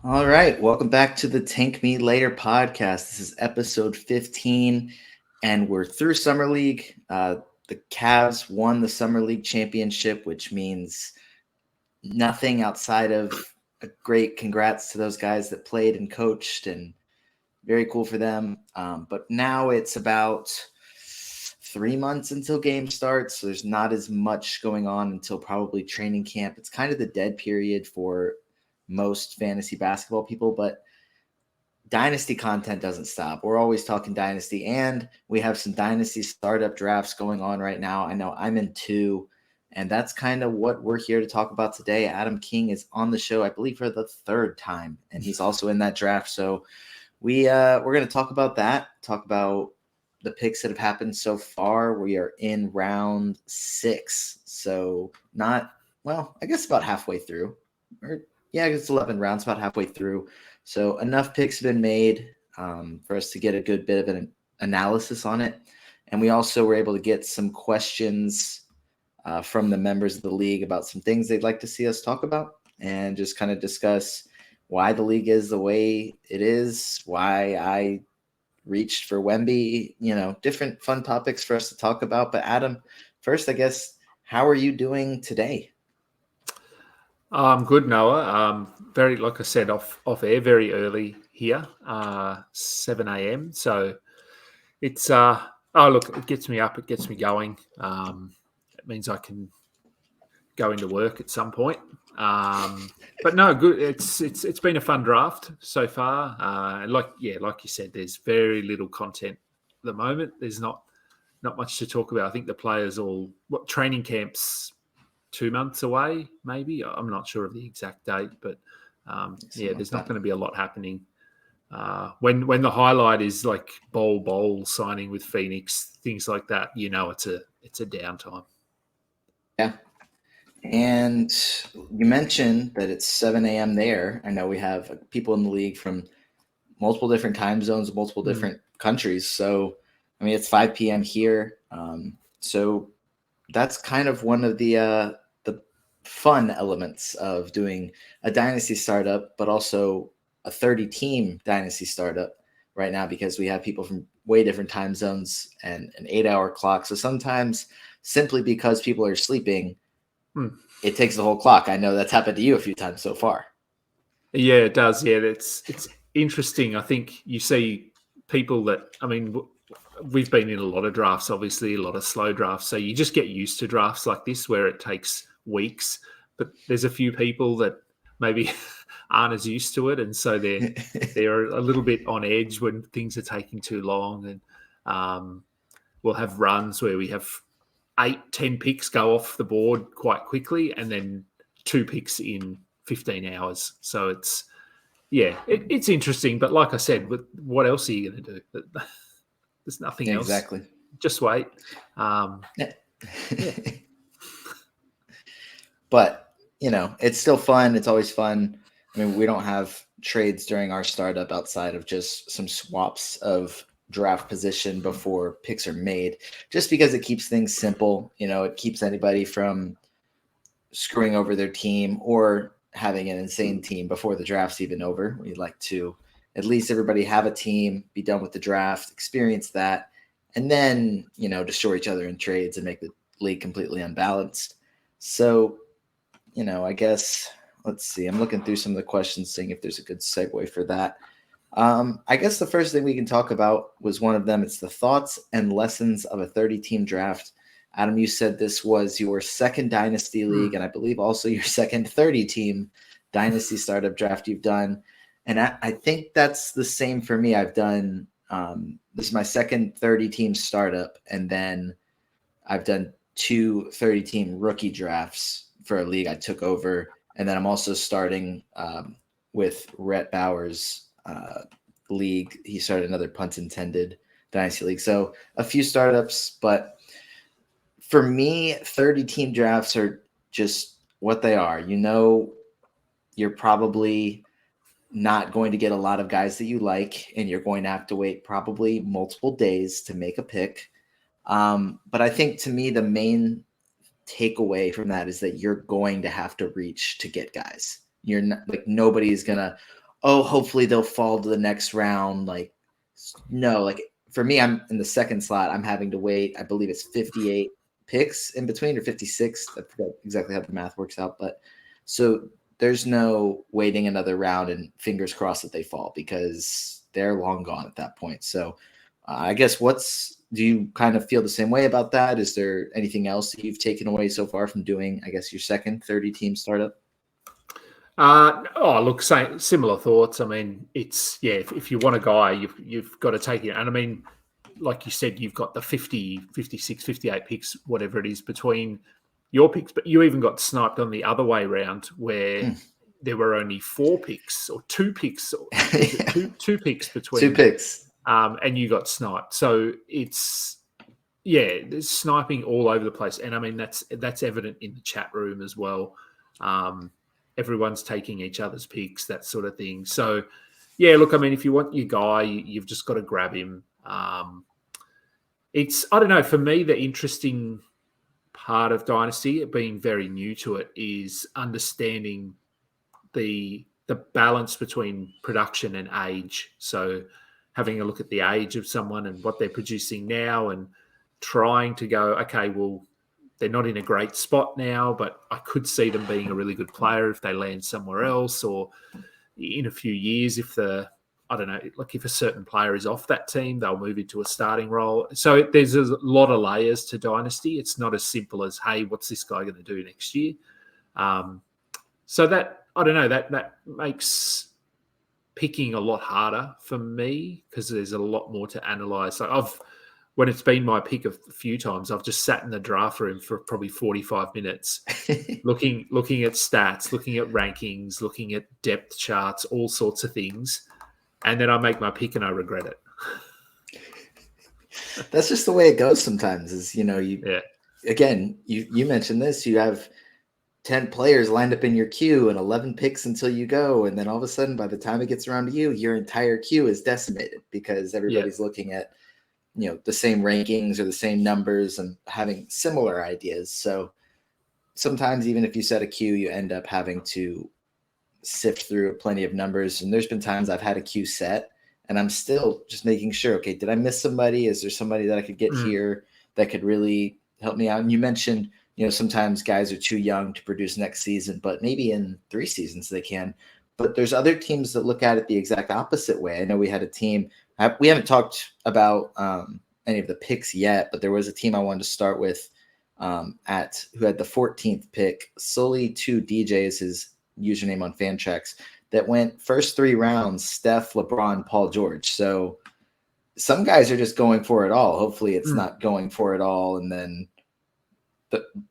All right, welcome back to the Tank Me Later podcast. This is episode 15, and we're through Summer League. The Cavs won the Summer League championship, which means nothing outside of a great congrats to those guys that played and coached, and very cool for them. But now it's about 3 months until game starts, so there's not as much going on until probably training camp. It's kind of the dead period for most fantasy basketball people, but dynasty content doesn't stop. We're always talking dynasty, and we have some dynasty startup drafts going on right now. I know I'm in two, and that's kind of what we're here to talk about today. Adam King is on the show, I believe, for the third time, and he's also in that draft. So we're going to talk about that, talk about the picks that have happened so far. We are in round 6, so I guess about halfway through. I guess 11 rounds, about halfway through. So enough picks have been made for us to get a good bit of an analysis on it. And we also were able to get some questions from the members of the league about some things they'd like to see us talk about and just kind of discuss why the league is the way it is, why I reached for Wemby, different fun topics for us to talk about. But Adam, first, I guess, how are you doing today? I'm good, Noah. Very, like I said, off air, very early here, 7 a.m. So it's it gets me up, it gets me going. It means I can go into work at some point. But no, good. It's been a fun draft so far. Like you said, there's very little content at the moment. There's not much to talk about. I think the players training camps 2 months away, maybe. I'm not sure of the exact date, but there's not going to be a lot happening. When the highlight is like Bol signing with Phoenix, things like that, it's a downtime. Yeah. And you mentioned that it's 7 a.m. there. I know we have people in the league from multiple different time zones, multiple different countries. So, I mean, it's 5 p.m. here. So that's kind of one of the fun elements of doing a dynasty startup, but also a 30-team dynasty startup right now, because we have people from way different time zones and an 8-hour clock. So sometimes, simply because people are sleeping, it takes the whole clock. I know that's happened to you a few times so far. Yeah, it does. Yeah, it's interesting. I think you see people that, we've been in a lot of drafts, obviously, a lot of slow drafts. So you just get used to drafts like this where it takes weeks. But there's a few people that maybe aren't as used to it. And so they're a little bit on edge when things are taking too long. And we'll have runs where we have 8-10 picks go off the board quite quickly, and then 2 picks in 15 hours. So it's interesting. But like I said, what else are you going to do? There's nothing else. Exactly. Just wait. But, it's still fun. It's always fun. I mean, we don't have trades during our startup outside of just some swaps of draft position before picks are made, just because it keeps things simple. It keeps anybody from screwing over their team or having an insane team before the draft's even over. We'd like to at least everybody have a team, be done with the draft, experience that, and then, destroy each other in trades and make the league completely unbalanced. So, I guess, let's see. I'm looking through some of the questions, seeing if there's a good segue for that. I guess the first thing we can talk about was one of them. It's the thoughts and lessons of a 30-team draft. Adam, you said this was your second dynasty league, and I believe also your second 30-team dynasty startup draft you've done. And I think that's the same for me. I've done this is my second 30-team startup, and then I've done 2 30-team rookie drafts for a league I took over. And then I'm also starting with Rhett Bauer's league. He started another punt intended dynasty league. So a few startups, but for me, 30-team drafts are just what they are. You're probably not going to get a lot of guys that you like, and you're going to have to wait probably multiple days to make a pick. But I think, to me, the main takeaway from that is that you're going to have to reach to get guys. You're not, like, nobody's gonna, oh, hopefully they'll fall to the next round. Like, no, like for me, I'm in the second slot. I'm having to wait. I believe it's 58 picks in between or 56. I forget exactly how the math works out. But so there's no waiting another round and fingers crossed that they fall because they're long gone at that point. So I guess do you kind of feel the same way about that? Is there anything else that you've taken away so far from doing, I guess, your second 30-team startup? Look, similar thoughts. I mean, it's if you want a guy, you've got to take it. And I mean, like you said, you've got the 50, 56, 58 picks, whatever it is, between your picks, but you even got sniped on the other way round where there were only 4 picks or 2 picks, or two picks between 2 picks, and you got sniped. So it's there's sniping all over the place, and I mean that's evident in the chat room as well. Everyone's taking each other's picks, that sort of thing. So, look, I mean, if you want your guy, you've just got to grab him. I don't know, for me, the interesting part of Dynasty, being very new to it, is understanding the balance between production and age. So having a look at the age of someone and what they're producing now and trying to go, okay, well, they're not in a great spot now, but I could see them being a really good player if they land somewhere else, or in a few years if if a certain player is off that team, they'll move into a starting role. So there's a lot of layers to Dynasty. It's not as simple as, hey, what's this guy going to do next year? So that, I don't know, that makes picking a lot harder for me because there's a lot more to analyze. So when it's been my pick a few times, I've just sat in the draft room for probably 45 minutes, looking at stats, looking at rankings, looking at depth charts, all sorts of things. And then I make my pick and I regret it. That's just the way it goes sometimes is, again, you mentioned this, you have 10 players lined up in your queue and 11 picks until you go. And then all of a sudden, by the time it gets around to you, your entire queue is decimated because everybody's looking at, the same rankings or the same numbers and having similar ideas. So sometimes even if you set a queue, you end up having to sift through plenty of numbers. And there's been times I've had a queue set and I'm still just making sure, okay, did I miss somebody? Is there somebody that I could get here that could really help me out? And you mentioned, sometimes guys are too young to produce next season, but maybe in 3 seasons they can. But there's other teams that look at it the exact opposite way. I know we had a team, we haven't talked about any of the picks yet, but there was a team I wanted to start with who had the 14th pick. Sully2DJ is his username on Fantrax, that went first 3 rounds, Steph, LeBron, Paul George. So some guys are just going for it all. Hopefully it's not going for it all and then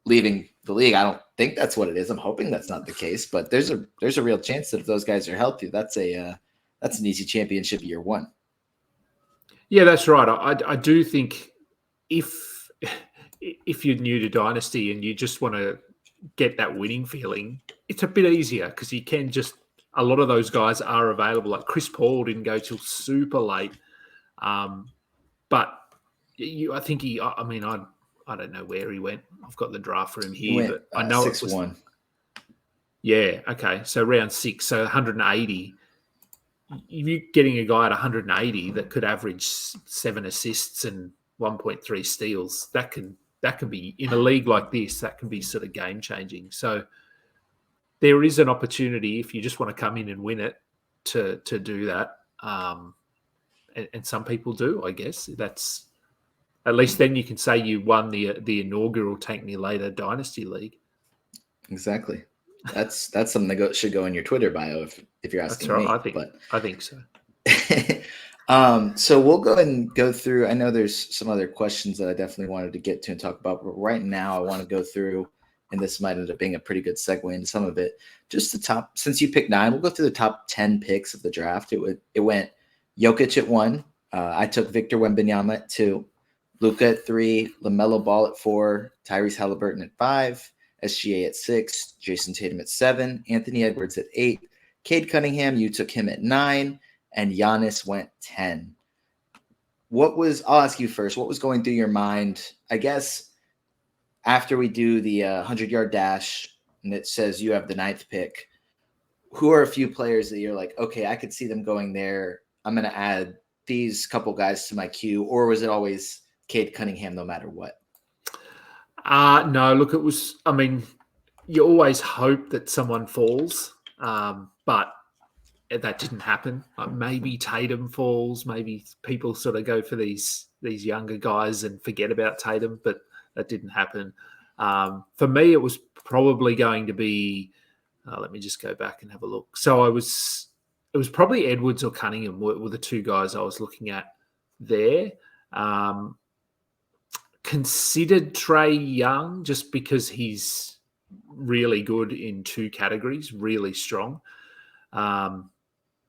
leaving the league. I don't think that's what it is. I'm hoping that's not the case, but there's a real chance that if those guys are healthy, that's an easy championship year 1. Yeah, that's right. I do think if you're new to Dynasty and you just want to get that winning feeling, it's a bit easier because you can a lot of those guys are available. Like Chris Paul didn't go till super late. But I think I don't know where he went. I've got the draft room here, but I know 6-1. Yeah. Okay. So round 6, so 180. You getting a guy at 180 that could average 7 assists and 1.3 steals, that can be, in a league like this, that can be sort of game changing. So there is an opportunity if you just want to come in and win it to do that. And some people do, I guess. That's at least then you can say you won the inaugural Tank Me Later Dynasty League. Exactly. That's something that should go in your Twitter bio if you're asking That's right. me. I think so. So we'll go ahead and go through. I know there's some other questions that I definitely wanted to get to and talk about, but right now I want to go through, and this might end up being a pretty good segue into some of it. Just the top, since you picked 9, we'll go through the top 10 picks of the draft. It went Jokic at 1. I took Victor Wembanyama at 2, Luka at 3, LaMelo Ball at 4, Tyrese Halliburton at 5, SGA at 6, Jason Tatum at 7, Anthony Edwards at 8, Cade Cunningham, you took him at 9, and Giannis went 10. I'll ask you first, what was going through your mind, I guess, after we do the 100-yard dash, and it says you have the 9th pick, who are a few players that you're like, okay, I could see them going there. I'm going to add these couple guys to my queue, or was it always Cade Cunningham no matter what? No, look, it was. I mean, you always hope that someone falls, but that didn't happen. Like maybe Tatum falls. Maybe people sort of go for these younger guys and forget about Tatum, but that didn't happen. For me, it was probably going to be. Let me just go back and have a look. So it was probably Edwards or Cunningham were the two guys I was looking at there. Considered Trey Young just because he's really good in two categories, really strong. But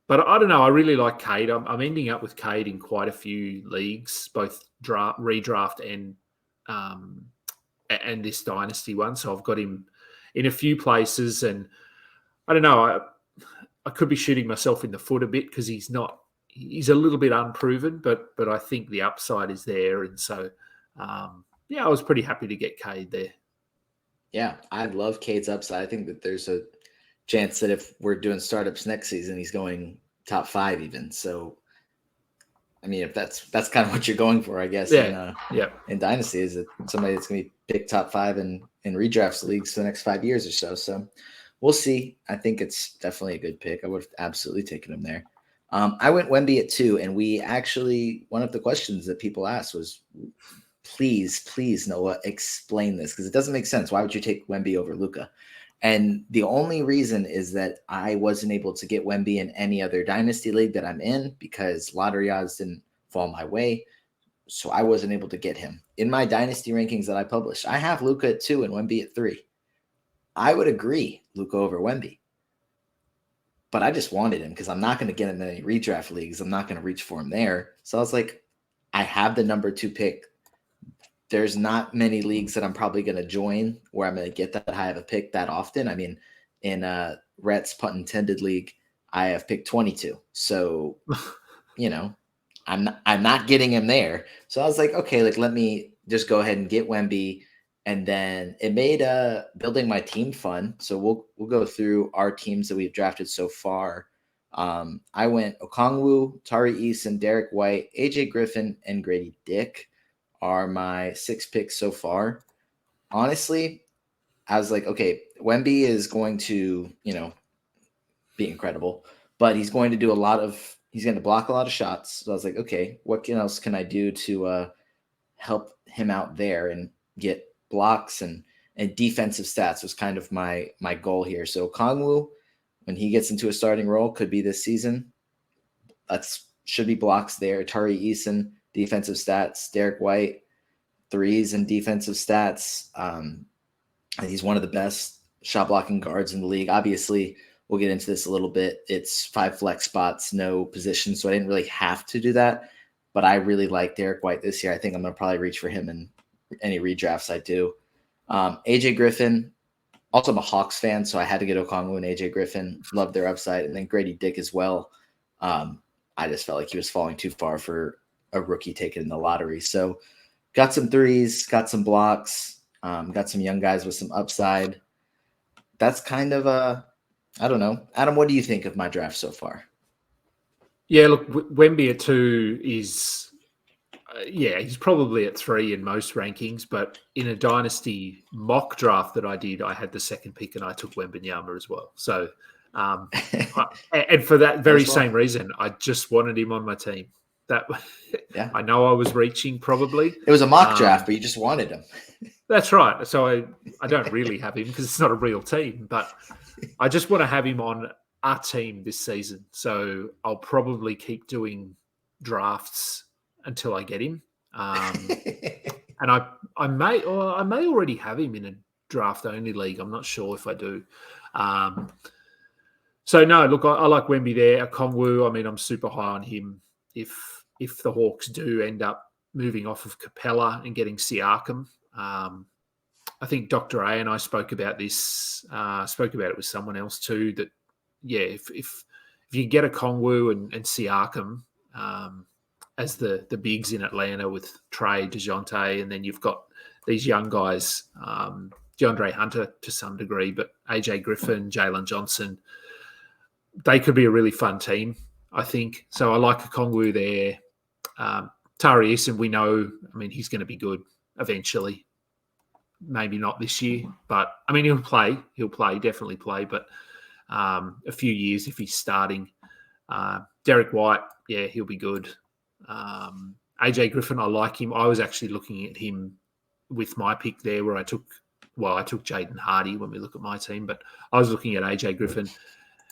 I don't know. I really like Cade. I'm ending up with Cade in quite a few leagues, both redraft and this dynasty one. So I've got him in a few places, and I don't know. I could be shooting myself in the foot a bit because he's a little bit unproven, but I think the upside is there, and so yeah, I was pretty happy to get Cade there. Yeah, I love Cade's upside. I think that there's a chance that if we're doing startups next season, he's going top 5 even. So, I mean, if that's kind of what you're going for, I guess. Yeah, in Dynasty, is it somebody that's going to be picked top 5 in redrafts leagues for the next 5 years or so. So, we'll see. I think it's definitely a good pick. I would have absolutely taken him there. I went Wemby at 2, and we actually, one of the questions that people asked was, please, Noah, explain this, because it doesn't make sense. Why would you take Wemby over Luka? And the only reason is that I wasn't able to get Wemby in any other dynasty league that I'm in because lottery odds didn't fall my way. So I wasn't able to get him. In my dynasty rankings that I published, I have Luka at 2 and Wemby at 3. I would agree Luka over Wemby. But I just wanted him because I'm not going to get him in any redraft leagues. I'm not going to reach for him there. So I was like, I have the number 2 pick. There's not many leagues that I'm probably going to join where I'm going to get that high of a pick that often. I mean, in Rhett's pun intended league, I have picked 22. So, I'm not getting him there. So I was like, okay, let me just go ahead and get Wemby. And then it made building my team fun. So we'll go through our teams that we've drafted so far. I went Okongwu, Tari Eason, Derek White, AJ Griffin, and Grady Dick are my 6 picks so far. Honestly, I was like, okay, Wemby is going to, be incredible, but he's going to do he's going to block a lot of shots. So I was like, okay, what else can I do to help him out there and get blocks and defensive stats was kind of my goal here. So Kongwu, when he gets into a starting role, could be this season. Should be blocks there. Tari Eason, defensive stats. Derek White, threes and defensive stats. He's one of the best shot blocking guards in the league. Obviously, we'll get into this a little bit. It's 5 flex spots, no position, so I didn't really have to do that. But I really like Derek White this year. I think I'm going to probably reach for him in any redrafts I do. AJ Griffin, also I'm a Hawks fan, so I had to get Okongwu and AJ Griffin. Love their upside. And then Grady Dick as well. I just felt like he was falling too far for a rookie taken in the lottery. So got some threes, got some blocks, got some young guys with some upside. That's kind of I don't know. Adam, what do you think of my draft so far? Yeah, look, Wemby at 2 is, he's probably at 3 in most rankings, but in a dynasty mock draft that I did, I had the 2nd pick and I took Wembanyama as well. So, and for that very same reason, I just wanted him on my team. Yeah. I know I was reaching probably. It was a mock draft, but you just wanted him. That's right. So I don't really have him because it's not a real team, but I just want to have him on our team this season. So I'll probably keep doing drafts until I get him. And I may already have him in a draft only league. I'm not sure if I do. So no, look, I like Wemby there. Okongwu, I mean, I'm super high on him. If the Hawks do end up moving off of Capella and getting Siakam, I think Dr. A and I spoke about this. Spoke about it with someone else too. That if you get Okongwu and Siakam as the bigs in Atlanta with Trey, DeJounte, and then you've got these young guys, DeAndre Hunter to some degree, but AJ Griffin, Jalen Johnson. they could be a really fun team, I think. So I like Okongwu there. Tari Eason, we know, I mean, he's going to be good eventually. Maybe not this year, but I mean, he'll play. He'll play, definitely play, but a few years if he's starting. Derek White, yeah, he'll be good. AJ Griffin, I like him. I was actually looking at him with my pick there where I took Jaden Hardy when we look at my team, but I was looking at AJ Griffin.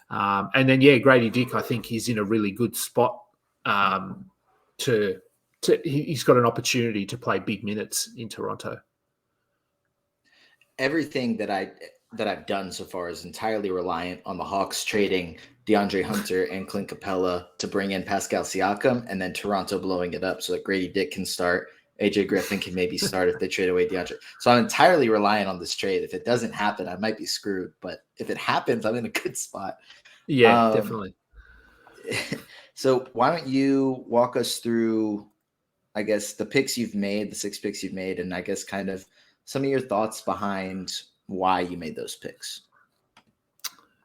And then, yeah, Grady Dick, I think he's in a really good spot he's got an opportunity to play big minutes in Toronto. Everything that I've done so far is entirely reliant on the Hawks trading DeAndre Hunter and Clint Capella to bring in Pascal Siakam, and then Toronto blowing it up so that Grady Dick can start. AJ Griffin can maybe start if they trade away DeAndre. So I'm entirely reliant on this trade. If it doesn't happen, I might be screwed. But if it happens, I'm in a good spot. Yeah, definitely. So why don't you walk us through, I guess, the picks you've made, the 6 picks you've made, and I guess kind of some of your thoughts behind why you made those picks.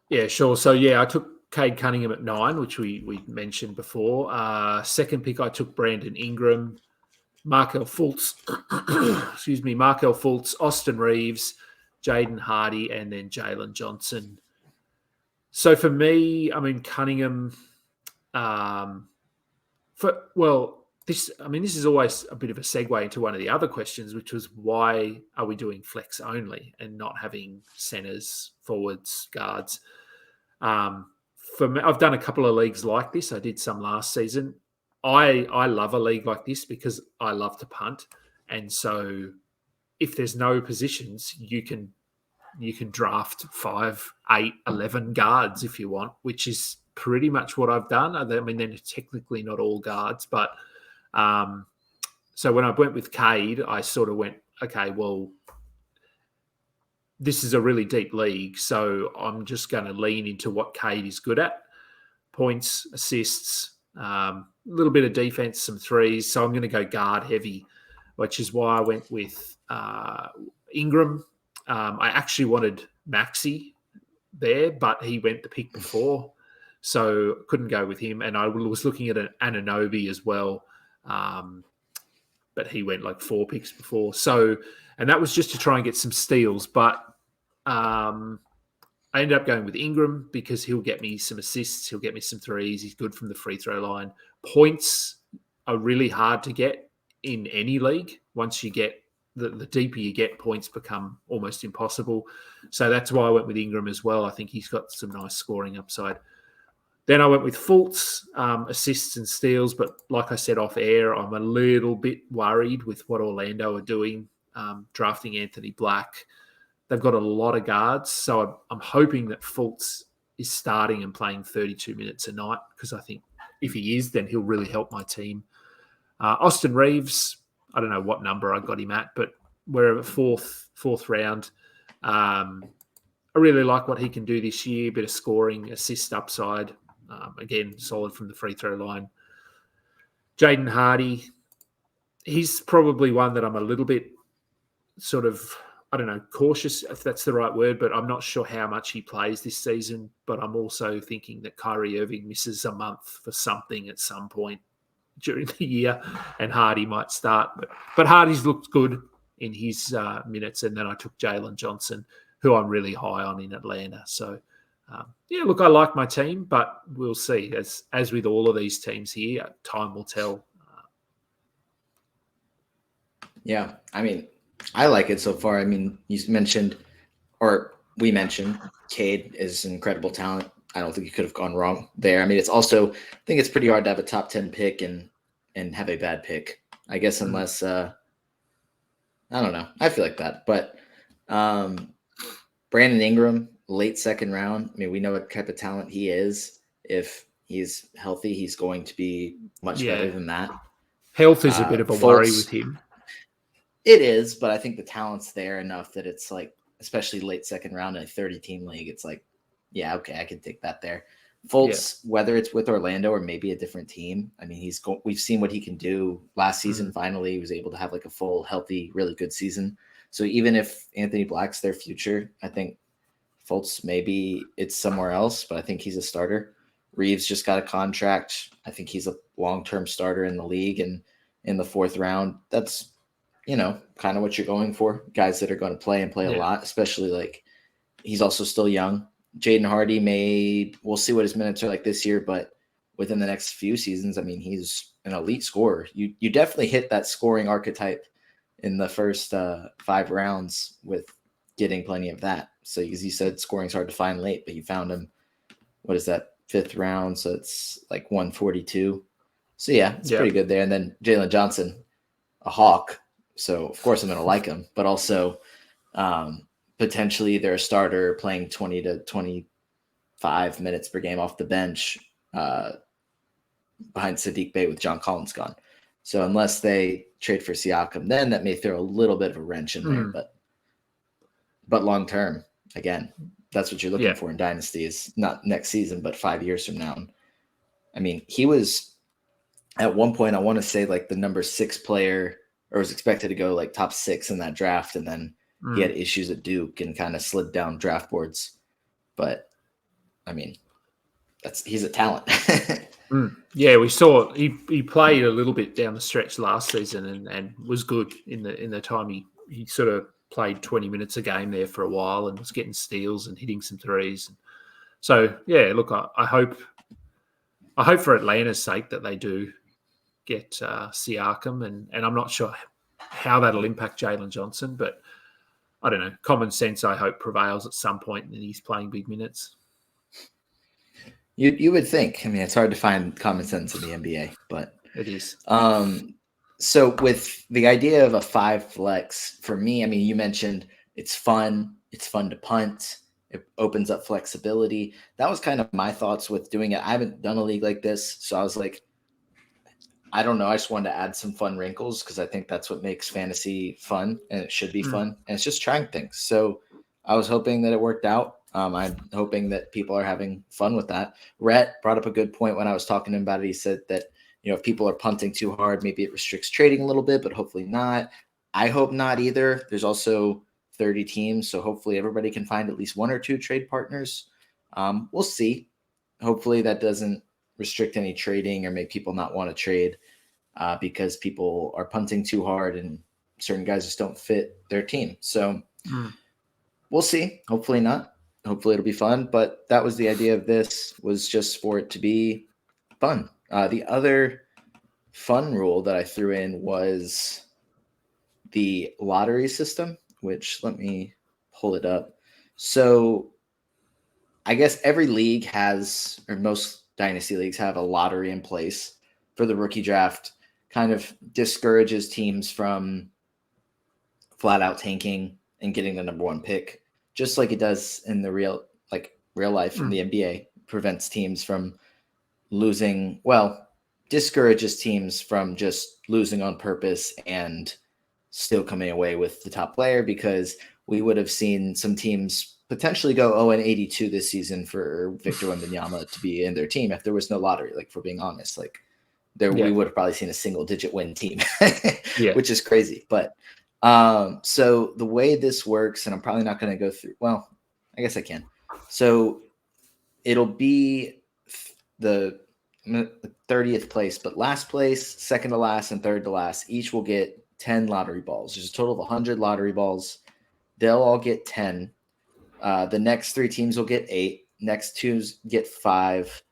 Yeah, sure. So, yeah, I took Cade Cunningham at 9, which we mentioned before. Second pick, I took Brandon Ingram, Markel Fultz, Markel Fultz, Austin Reeves, Jaden Hardy, and then Jalen Johnson. So for me, I mean, Cunningham, this is always a bit of a segue into one of the other questions, which was why are we doing flex only and not having centers, forwards, guards? For me, I've done a couple of leagues like this. I did some last season. I love a league like this because I love to punt, and so if there's no positions, you can draft 5, 8, 11 guards if you want, which is pretty much what I've done. I mean, they're technically not all guards, but so when I went with Cade, I sort of went, okay, well, this is a really deep league, so I'm just going to lean into what Cade is good at: points, assists, a little bit of defense, some threes. So I'm going to go guard heavy, which is why I went with Ingram. I actually wanted Maxey there, but he went the pick before, so couldn't go with him. And I was looking at an Anunoby as well, but he went like 4 picks before. So, and that was just to try and get some steals. But I ended up going with Ingram because he'll get me some assists. He'll get me some threes. He's good from the free throw line. Points are really hard to get in any league. Once you get the deeper you get, points become almost impossible. So that's why I went with Ingram as well. I think he's got some nice scoring upside. Then I went with Fultz, assists and steals. But like I said off air, I'm a little bit worried with what Orlando are doing, drafting Anthony Black. They've got a lot of guards. So I'm hoping that Fultz is starting and playing 32 minutes a night, because I think if he is, then he'll really help my team. Austin Reeves, I don't know what number I got him at, but we're at fourth round. I really like what he can do this year. Bit of scoring, assist upside. Again, solid from the free throw line. Jaden Hardy, he's probably one that I'm a little bit sort of, I don't know, cautious, if that's the right word, but I'm not sure how much he plays this season. But I'm also thinking that Kyrie Irving misses a month for something at some point during the year, and Hardy might start. But Hardy's looked good in his minutes. And then I took Jalen Johnson, who I'm really high on in Atlanta. So, yeah, look, I like my team, but we'll see. As with all of these teams here, time will tell. Yeah, I mean, I like it so far. I mean, we mentioned Cade is an incredible talent. I don't think you could have gone wrong there. I mean, it's also, I think it's pretty hard to have a top 10 pick and have a bad pick, I guess, unless, I don't know. I feel like that. But Brandon Ingram, late second round. I mean, we know what type of talent he is. If he's healthy, he's going to be much better than that. Health is a bit of a worry with him. It is, but I think the talent's there enough that it's like, especially late second round in a 30-team league, it's like, yeah, okay, I can take that there. Fultz, whether it's with Orlando or maybe a different team, I mean, we've seen what he can do last season. Finally, he was able to have like a full, healthy, really good season. So even if Anthony Black's their future, I think Fultz, maybe it's somewhere else, but I think he's a starter. Reeves just got a contract. I think he's a long-term starter in the league, and in the 4th round, that's, kind of what you're going for. Guys that are going to play and play a lot, especially like he's also still young. Jaden Hardy we'll see what his minutes are like this year, but within the next few seasons, I mean, he's an elite scorer. You definitely hit that scoring archetype in the first 5 rounds with getting plenty of that. So as you said, scoring's hard to find late, but you found him, what is that, 5th round? So it's like 142. So yeah, it's pretty good there. And then Jalen Johnson, a Hawk. So of course I'm going to like him, but also potentially they're a starter playing 20 to 25 minutes per game off the bench behind Sadiq Bey with John Collins gone. So unless they trade for Siakam, then that may throw a little bit of a wrench in there. But long term, again, that's what you're looking for in Dynasty, is not next season, but 5 years from now. I mean, he was at one point, I want to say like the number 6 player, or was expected to go like top 6 in that draft. And then he had issues at Duke and kind of slid down draft boards. But I mean, he's a talent. Yeah, we saw he played a little bit down the stretch last season and was good in the time he sort of played 20 minutes a game there for a while and was getting steals and hitting some threes. So yeah, look, I hope for Atlanta's sake that they do get Siakam, and I'm not sure how that'll impact Jalen Johnson, but I don't know. Common sense, I hope, prevails at some point, and he's playing big minutes. You would think. I mean, it's hard to find common sense in the NBA, but it is. So with the idea of a 5 flex, for me, I mean, you mentioned it's fun. It's fun to punt. It opens up flexibility. That was kind of my thoughts with doing it. I haven't done a league like this, so I was like, I don't know. I just wanted to add some fun wrinkles because I think that's what makes fantasy fun, and it should be fun. And it's just trying things. So I was hoping that it worked out. I'm hoping that people are having fun with that. Rhett brought up a good point when I was talking to him about it. He said that, if people are punting too hard, maybe it restricts trading a little bit, but hopefully not. I hope not either. There's also 30 teams, so hopefully everybody can find at least 1 or 2 trade partners. We'll see. Hopefully that doesn't restrict any trading or make people not want to trade because people are punting too hard and certain guys just don't fit their team. So we'll see. Hopefully not. Hopefully it'll be fun. But that was the idea of this, was just for it to be fun. The other fun rule that I threw in was the lottery system, which let me pull it up. So I guess every league has, or most dynasty leagues have, a lottery in place for the rookie draft. Kind of discourages teams from flat out tanking and getting the number 1 pick, just like it does in the real life in the NBA. Prevents teams from losing, discourages teams from just losing on purpose and still coming away with the top player, because we would have seen some teams potentially go 0-82 this season for Victor Wembanyama to be in their team if there was no lottery. Like, for being honest, we would have probably seen a single-digit win team, which is crazy. But so the way this works, and I'm probably not going to go through. Well, I guess I can. So it'll be the 30th place, but last place, second to last, and third to last each will get 10 lottery balls. There's a total of 100 lottery balls. They'll all get 10. The next 3 teams will get 8. Next 2 get 5.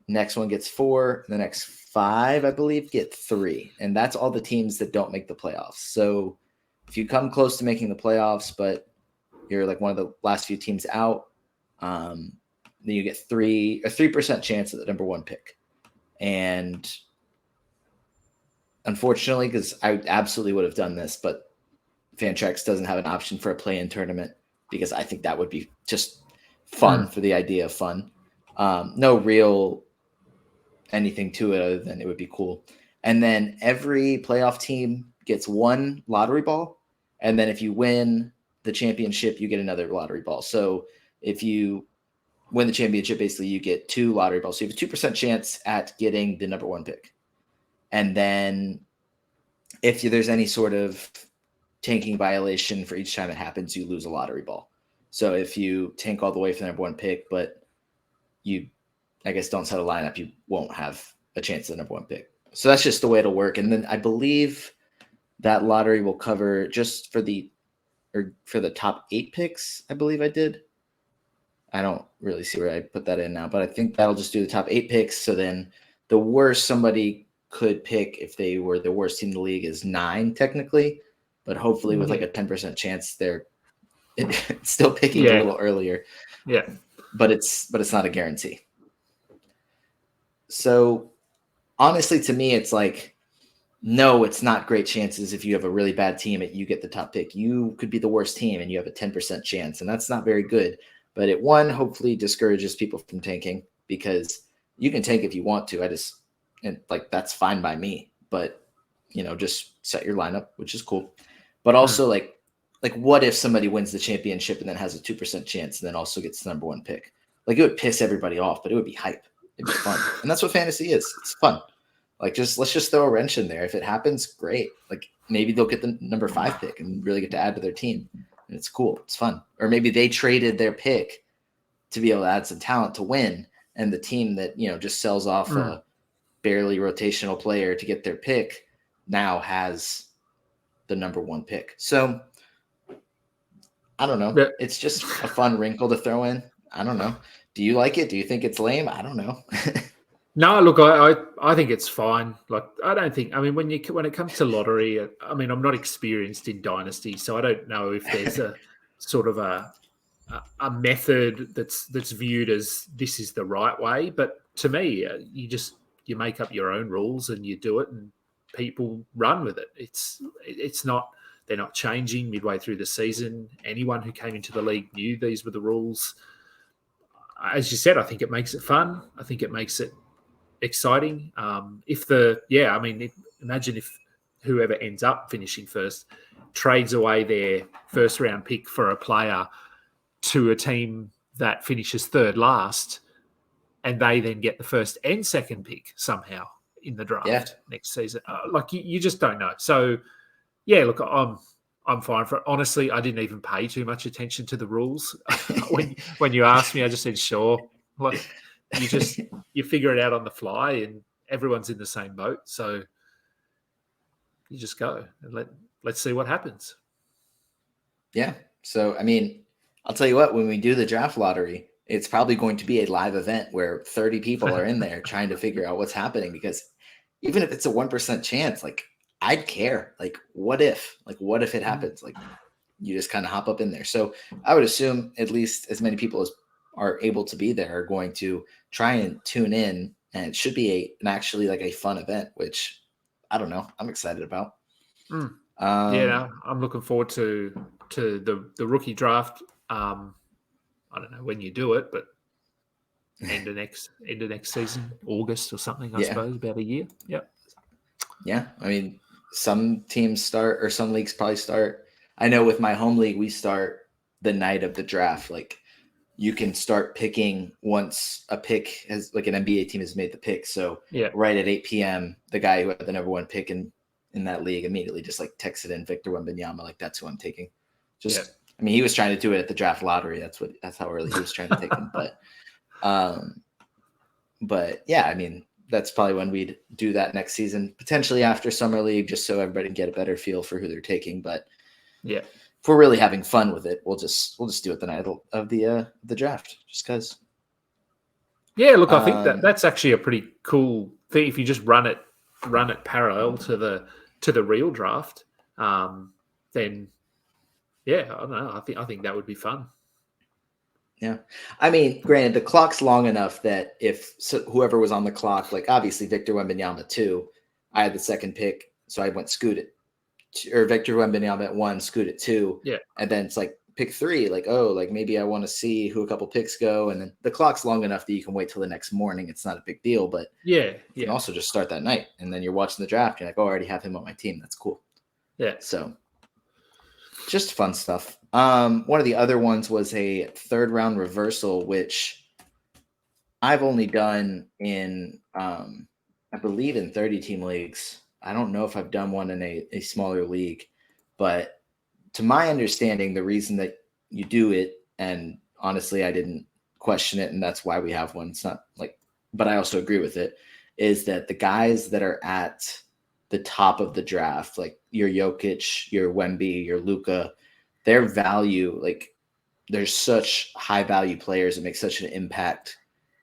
Next one gets 4. The next 5, I believe, get 3. And that's all the teams that don't make the playoffs. So if you come close to making the playoffs, but you're like one of the last few teams out, then you get a 3% chance at the number 1 pick. And unfortunately, because I absolutely would have done this, but Fantrax doesn't have an option for a play-in tournament, because I think that would be just fun for the idea of fun. No real anything to it other than it would be cool. And then every playoff team gets 1 lottery ball. And then if you win the championship, you get another lottery ball. So if you win the championship, basically you get 2 lottery balls. So you have a 2% chance at getting the number 1 pick. And then if there's any sort of tanking violation for each time it happens, you lose a lottery ball. So if you tank all the way for the number one pick, but you, I guess, don't set a lineup, you won't have a chance at the number one pick. So that's just the way it'll work. And then I believe that lottery will cover just for the top 8 picks. I believe I did. I don't really see where I put that in now, but I think that'll just do the top 8 picks. So then the worst somebody could pick if they were the worst team in the league is 9 technically, but hopefully with like a 10% chance they're still picking a little earlier. Yeah. But it's not a guarantee. So honestly, to me, it's like, no, it's not great chances. If you have a really bad team, you get the top pick. You could be the worst team and you have a 10% chance, and that's not very good. But it hopefully discourages people from tanking, because you can tank if you want to. That's fine by me. But just set your lineup, which is cool. But also like what if somebody wins the championship and then has a 2% chance and then also gets the number one pick? Like, it would piss everybody off, but it would be hype. It'd be fun. And that's what fantasy is. It's fun. Like, let's just throw a wrench in there. If it happens, great. Like, maybe they'll get the number 5 pick and really get to add to their team. And it's cool. It's fun. Or maybe they traded their pick to be able to add some talent to win. And the team that, just sells off a barely rotational player to get their pick now has the number 1 pick. So I don't know. Yeah. It's just a fun wrinkle to throw in. I don't know. Do you like it? Do you think it's lame? I don't know. No, look, I think it's fine. Like, I don't think. I mean, when it comes to lottery, I mean, I'm not experienced in dynasty, so I don't know if there's a sort of a method that's viewed as this is the right way. But to me, you make up your own rules and you do it, and people run with it. It's not. They're not changing midway through the season. Anyone who came into the league knew these were the rules. As you said, I think it makes it fun. I think it makes it exciting. Imagine if whoever ends up finishing first trades away their first round pick for a player to a team that finishes third last, and they then get the first and second pick somehow in the draft next season. You just don't know. So yeah, look, I'm fine for it. Honestly, I didn't even pay too much attention to the rules. when you asked me, I just said sure. Like, you figure it out on the fly, and everyone's in the same boat. So you just go and let's see what happens. Yeah. So I mean, I'll tell you what, when we do the draft lottery, it's probably going to be a live event where 30 people are in there trying to figure out what's happening, because even if it's a 1% chance, like, I'd care. Like, what if it happens? Like, you just kind of hop up in there. So I would assume at least as many people as are able to be there are going to try and tune in, and it should be actually like a fun event, which I don't know. I'm excited about. I'm looking forward to the rookie draft. I don't know when you do it, but end of next season, August or something, I suppose, about a year. Yep. Yeah. I mean, some teams start, or some leagues probably start. I know with my home league, we start the night of the draft. Like, you can start picking once a pick has, like, an NBA team has made the pick. So right at 8 p.m., the guy who had the number 1 pick in that league immediately just like texted in Victor Wembanyama, like, that's who I'm taking. I mean, he was trying to do it at the draft lottery. That's how early he was trying to take him. But yeah, I mean, that's probably when we'd do that next season, potentially after summer league, just so everybody can get a better feel for who they're taking. But yeah, if we're really having fun with it, we'll just do it the night of the draft, just because. Yeah, look, I think that's actually a pretty cool thing. If you just run it parallel to the real draft, then yeah, I don't know. I think that would be fun. Yeah. I mean, granted, the clock's long enough that whoever was on the clock, like, obviously Victor Wembanyama 2, I had the second pick, so I went Scoot it. Or Victor Wembanyama at 1, Scoot at 2. Yeah. And then it's like pick 3, like, oh, like, maybe I want to see who a couple picks go. And then the clock's long enough that you can wait till the next morning. It's not a big deal, but you can also just start that night. And then you're watching the draft. You're like, oh, I already have him on my team. That's cool. Yeah. So just fun stuff. One of the other ones was a 3rd round reversal, which I've only done in, I believe, in 30 team leagues. I don't know if I've done one in a smaller league, but to my understanding, the reason that you do it And honestly, I didn't question it, and that's why we have one. It's not like, but I also agree with it, is that the guys that are at the top of the draft, like your Jokic, your Wemby, your Luka, their value, like there's such high value players that make such an impact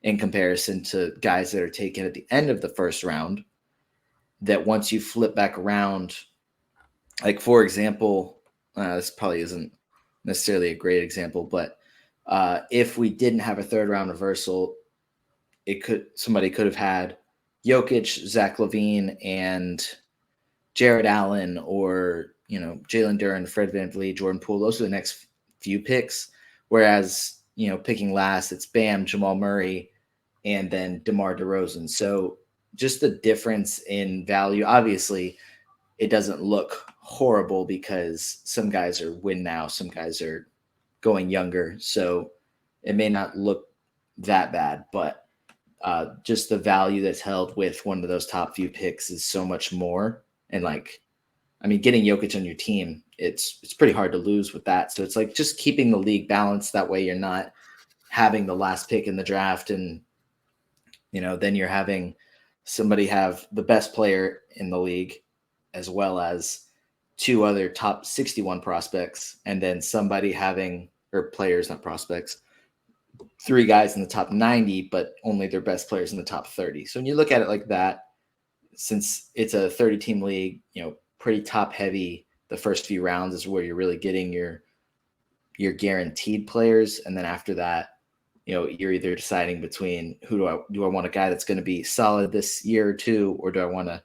in comparison to guys that are taken at the end of the first round, that once you flip back around, like for example, this probably isn't necessarily a great example, but if we didn't have a third round reversal, somebody could have had Jokic, Zach LaVine, and Jared Allen, or Jalen Duren, Fred VanVleet, Jordan Poole. Those are the next few picks. Whereas picking last, it's Bam, Jamal Murray, and then DeMar DeRozan. So just the difference in value. Obviously, it doesn't look horrible because some guys are win now, some guys are going younger. So it may not look that bad, but just the value that's held with one of those top few picks is so much more. And getting Jokic on your team, it's pretty hard to lose with that. So it's like just keeping the league balanced. That way you're not having the last pick in the draft and, then you're having somebody have the best player in the league as well as two other top 61 prospects, and then somebody having, or players, not prospects, three guys in the top 90, but only their best players in the top 30. So when you look at it like that, since it's a 30-team league, pretty top heavy, the first few rounds is where you're really getting your guaranteed players. And then after that, you're either deciding between do I want a guy that's going to be solid this year or two, or do I want to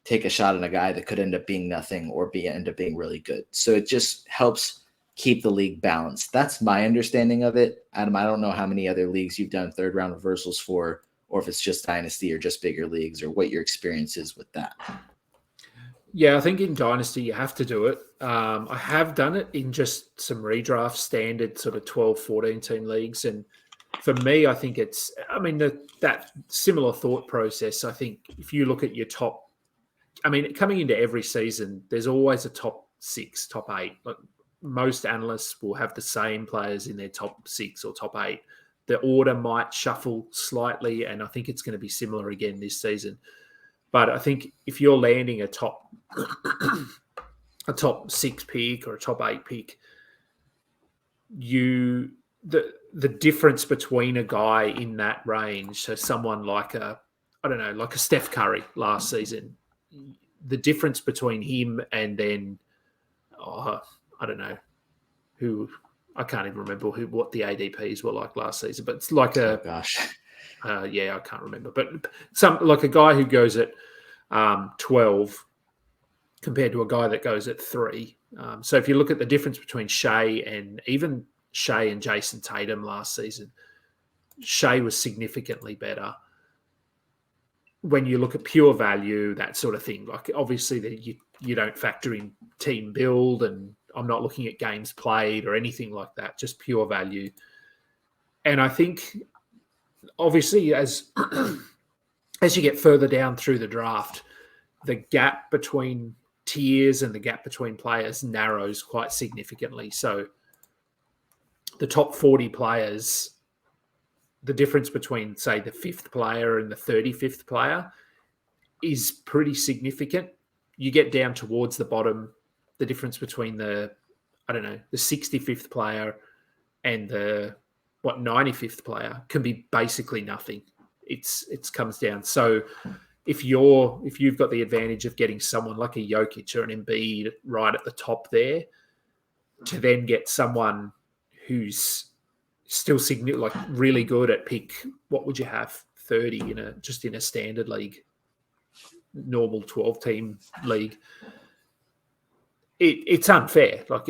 take a shot on a guy that could end up being nothing or end up being really good. So it just helps keep the league balanced. That's my understanding of it. Adam, I don't know how many other leagues you've done third round reversals for, or if it's just Dynasty or just bigger leagues, or what your experience is with that. Yeah, I think in Dynasty you have to do it. I have done it in just some redraft standard sort of 12, 14 team leagues. And for me, I think that similar thought process. I think if you look at your top, coming into every season, there's always a top 6, top 8. Like most analysts will have the same players in their top 6 or top 8. The order might shuffle slightly, and I think it's going to be similar again this season. But I think if you're landing a top 6 pick or a top 8 pick, the difference between a guy in that range, so someone like a Steph Curry last season, the difference between him and then I don't know who, I can't even remember what the ADPs were like last season, but it's like oh gosh. I can't remember, but like a guy who goes at 12 compared to a guy that goes at 3. So if you look at the difference between Shea and Jason Tatum last season, Shea was significantly better. When you look at pure value, that sort of thing, like obviously that you don't factor in team build, and I'm not looking at games played or anything like that, just pure value. And I think obviously as you get further down through the draft, the gap between tiers and the gap between players narrows quite significantly. So the top 40 players, the difference between, say, the 5th player and the 35th player is pretty significant. You get down towards the bottom, the difference between the 65th player and the 95th player can be basically nothing. It comes down. So if you've got the advantage of getting someone like a Jokic or an Embiid right at the top there, to then get someone who's still like really good at pick, what would you have, 30 in a standard league, normal 12-team league, it's unfair. Like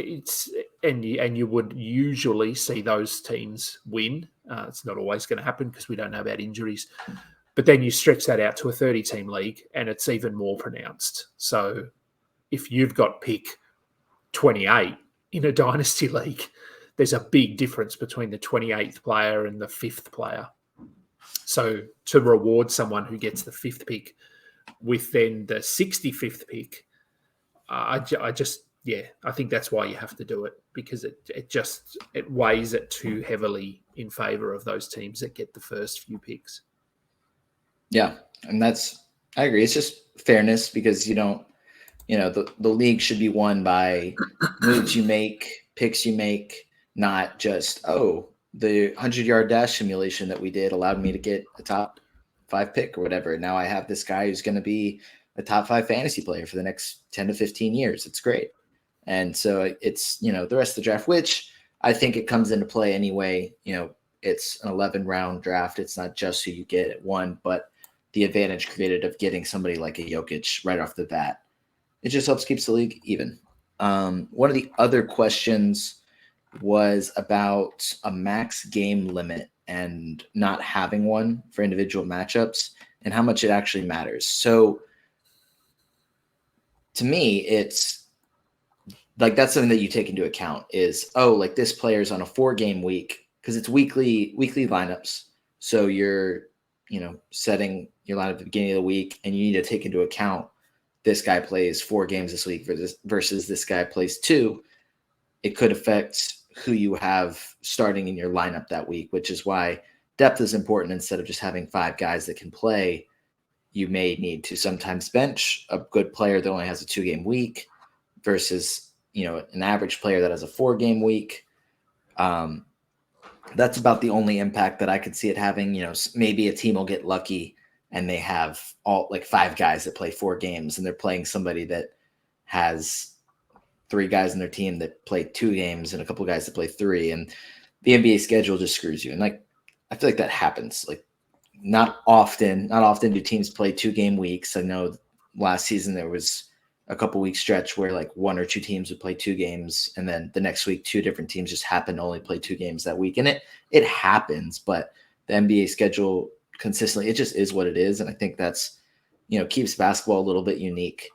and you would usually see those teams win. It's not always going to happen because we don't know about injuries. But then you stretch that out to a 30-team league, and it's even more pronounced. So if you've got pick 28 in a dynasty league, there's a big difference between the 28th player and the 5th player. So to reward someone who gets the 5th pick with then the 65th pick, I just yeah, I think that's why you have to do it, because it weighs it too heavily in favor of those teams that get the first few picks. Yeah, and I agree. It's just fairness, because the league should be won by moves you make, picks you make, not just, the 100-yard dash simulation that we did allowed me to get a top 5 pick or whatever. Now I have this guy who's going to be a top 5 fantasy player for the next 10 to 15 years. It's great. And so it's, the rest of the draft, which I think it comes into play anyway. It's an 11-round draft. It's not just who you get at 1, but the advantage created of getting somebody like a Jokic right off the bat. It just helps keeps the league even. One of the other questions was about a max game limit and not having one for individual matchups and how much it actually matters. So to me, it's like, that's something that you take into account is, like this player's on a 4-game week, because it's weekly lineups. So you're, setting your lineup at the beginning of the week, and you need to take into account this guy plays 4 games this week versus this guy plays 2. It could affect who you have starting in your lineup that week, which is why depth is important. Instead of just having 5 guys that can play, you may need to sometimes bench a good player that only has a 2-game week versus, an average player that has a 4-game week. That's about the only impact that I could see it having. Maybe a team will get lucky and they have all like 5 guys that play 4 games, and they're playing somebody that has 3 guys in their team that play 2 games and a couple guys that play 3, and the NBA schedule just screws you. And I feel like that happens. Like not often do teams play 2-game weeks. I know last season there was a couple week stretch where like 1 or 2 teams would play 2 games, and then the next week 2 different teams just happen to only play 2 games that week. And it happens, but the NBA schedule consistently, it just is what it is. And I think that's, keeps basketball a little bit unique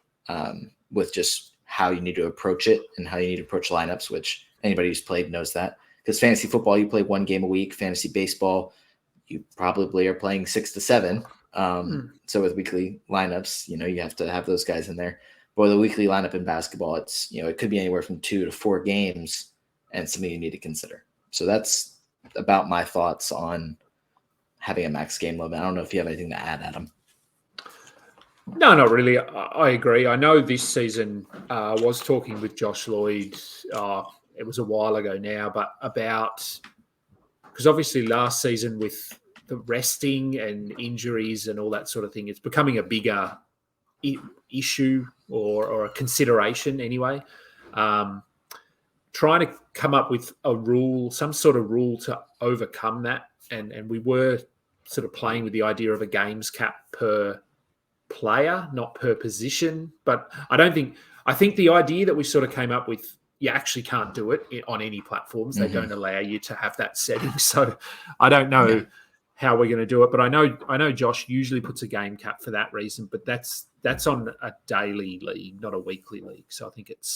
with just how you need to approach it and how you need to approach lineups, which anybody who's played knows that. Because fantasy football, you play 1 game a week. Fantasy baseball, you probably are playing 6 to 7. So with weekly lineups, you have to have those guys in there. But with a weekly lineup in basketball, it's, it could be anywhere from 2 to 4 games, and something you need to consider. So that's about my thoughts on having a max game limit. I don't know if you have anything to add, Adam. No, not really. I agree. I know this season was talking with Josh Lloyd. It was a while ago now, but about, because obviously last season with the resting and injuries and all that sort of thing, it's becoming a bigger issue or a consideration anyway. Trying to come up with a rule, some sort of rule to overcome that. And we were sort of playing with the idea of a games cap per player, not per position. But I think the idea that we sort of came up with, you actually can't do it on any platforms. They don't allow you to have that setting. So I don't know how we're going to do it, but I know Josh usually puts a game cap for that reason, but that's on a daily league, not a weekly league. So I think it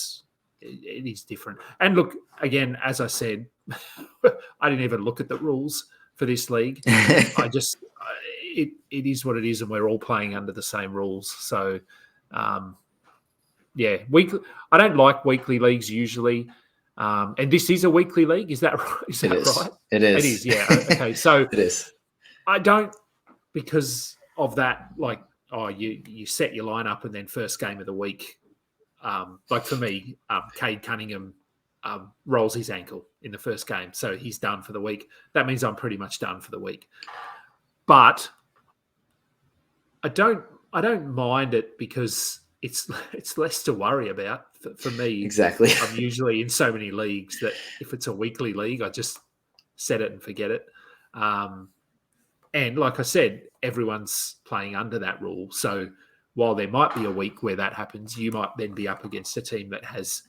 is different. And look, again, as I said, I didn't even look at the rules for this league. It is what it is, and we're all playing under the same rules. So, weekly. I don't like weekly leagues usually, and this is a weekly league. Is that right? Right? It is. It is. Yeah. Okay. So it is. I don't, because of that. Like, you set your lineup, and then first game of the week. Like for me, Cade Cunningham rolls his ankle in the first game, so he's done for the week. That means I'm pretty much done for the week. But I don't mind it, because it's less to worry about for me. Exactly. I'm usually in so many leagues that if it's a weekly league, I just set it and forget it. And like I said, everyone's playing under that rule. So while there might be a week where that happens, you might then be up against a team that has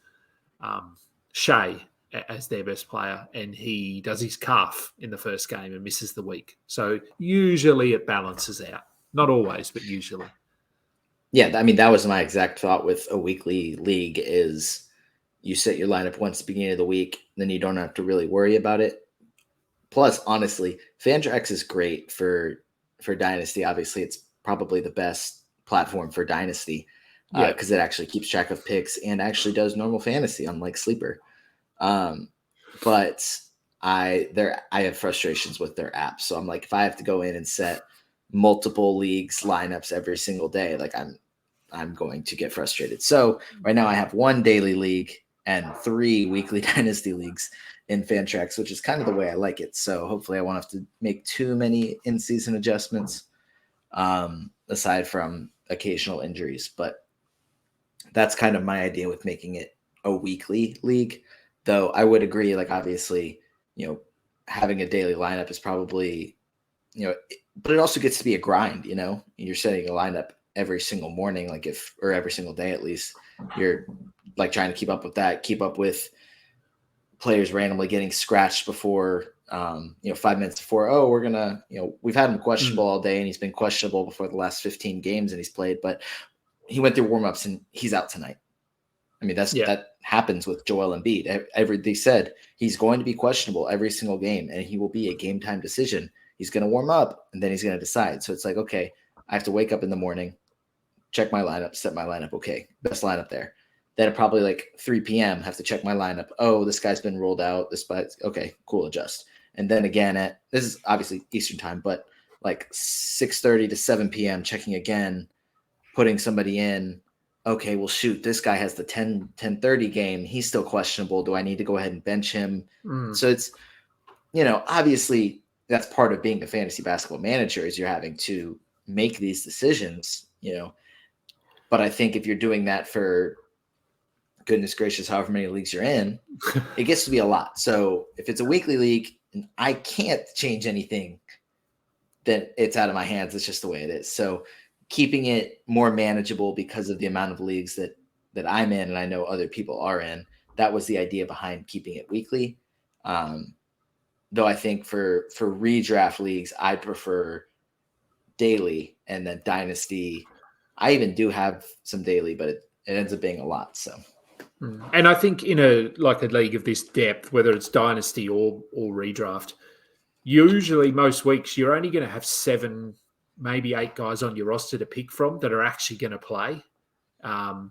Shea as their best player, and he does his calf in the first game and misses the week. So usually it balances out. Not always, but usually. Yeah, I mean, that was my exact thought with a weekly league is you set your lineup once at the beginning of the week, then you don't have to really worry about it. Plus, honestly, FanDrax is great for Dynasty. Obviously, it's probably the best platform for Dynasty. Yeah. because it actually keeps track of picks and actually does normal fantasy, unlike Sleeper. But I have frustrations with their app. So I'm like, if I have to go in and set multiple leagues lineups every single day, like I'm going to get frustrated. So right now I have 1 daily league and 3 weekly dynasty leagues in Fantrax, which is kind of the way I like it. So hopefully I won't have to make too many in-season adjustments, aside from occasional injuries. But that's kind of my idea with making it a weekly league. Though I would agree, like obviously, having a daily lineup is probably, but it also gets to be a grind. You're setting a lineup every single morning, or every single day at least. You're like trying to keep up with that, keep up with players randomly getting scratched before, 5 minutes before. Oh, we're gonna, we've had him questionable all day, and he's been questionable before the last 15 games, and he's played, but he went through warmups and he's out tonight. I mean, that happens with Joel Embiid. They said he's going to be questionable every single game, and he will be a game time decision. He's going to warm up, and then he's going to decide. So it's like, okay, I have to wake up in the morning, check my lineup, set my lineup. Okay, best lineup there. Then at probably like 3 p.m., have to check my lineup. Oh, this guy's been ruled out. Okay, cool, adjust. And then again this is obviously Eastern time, but like 6:30 to 7 p.m., checking again, putting somebody in. Okay, well, shoot, this guy has the 10:30 game. He's still questionable. Do I need to go ahead and bench him? So it's, obviously that's part of being a fantasy basketball manager, is you're having to make these decisions, but I think if you're doing that for, goodness gracious, however many leagues you're in, it gets to be a lot. So if it's a weekly league and I can't change anything, then it's out of my hands. It's just the way it is. So keeping it more manageable because of the amount of leagues that I'm in, and I know other people are in, that was the idea behind keeping it weekly. Though I think for redraft leagues, I prefer daily, and then dynasty, I even do have some daily, but it ends up being a lot. So, and I think in a league of this depth, whether it's dynasty or redraft, usually most weeks you're only going to have 7, maybe 8 guys on your roster to pick from that are actually going to play,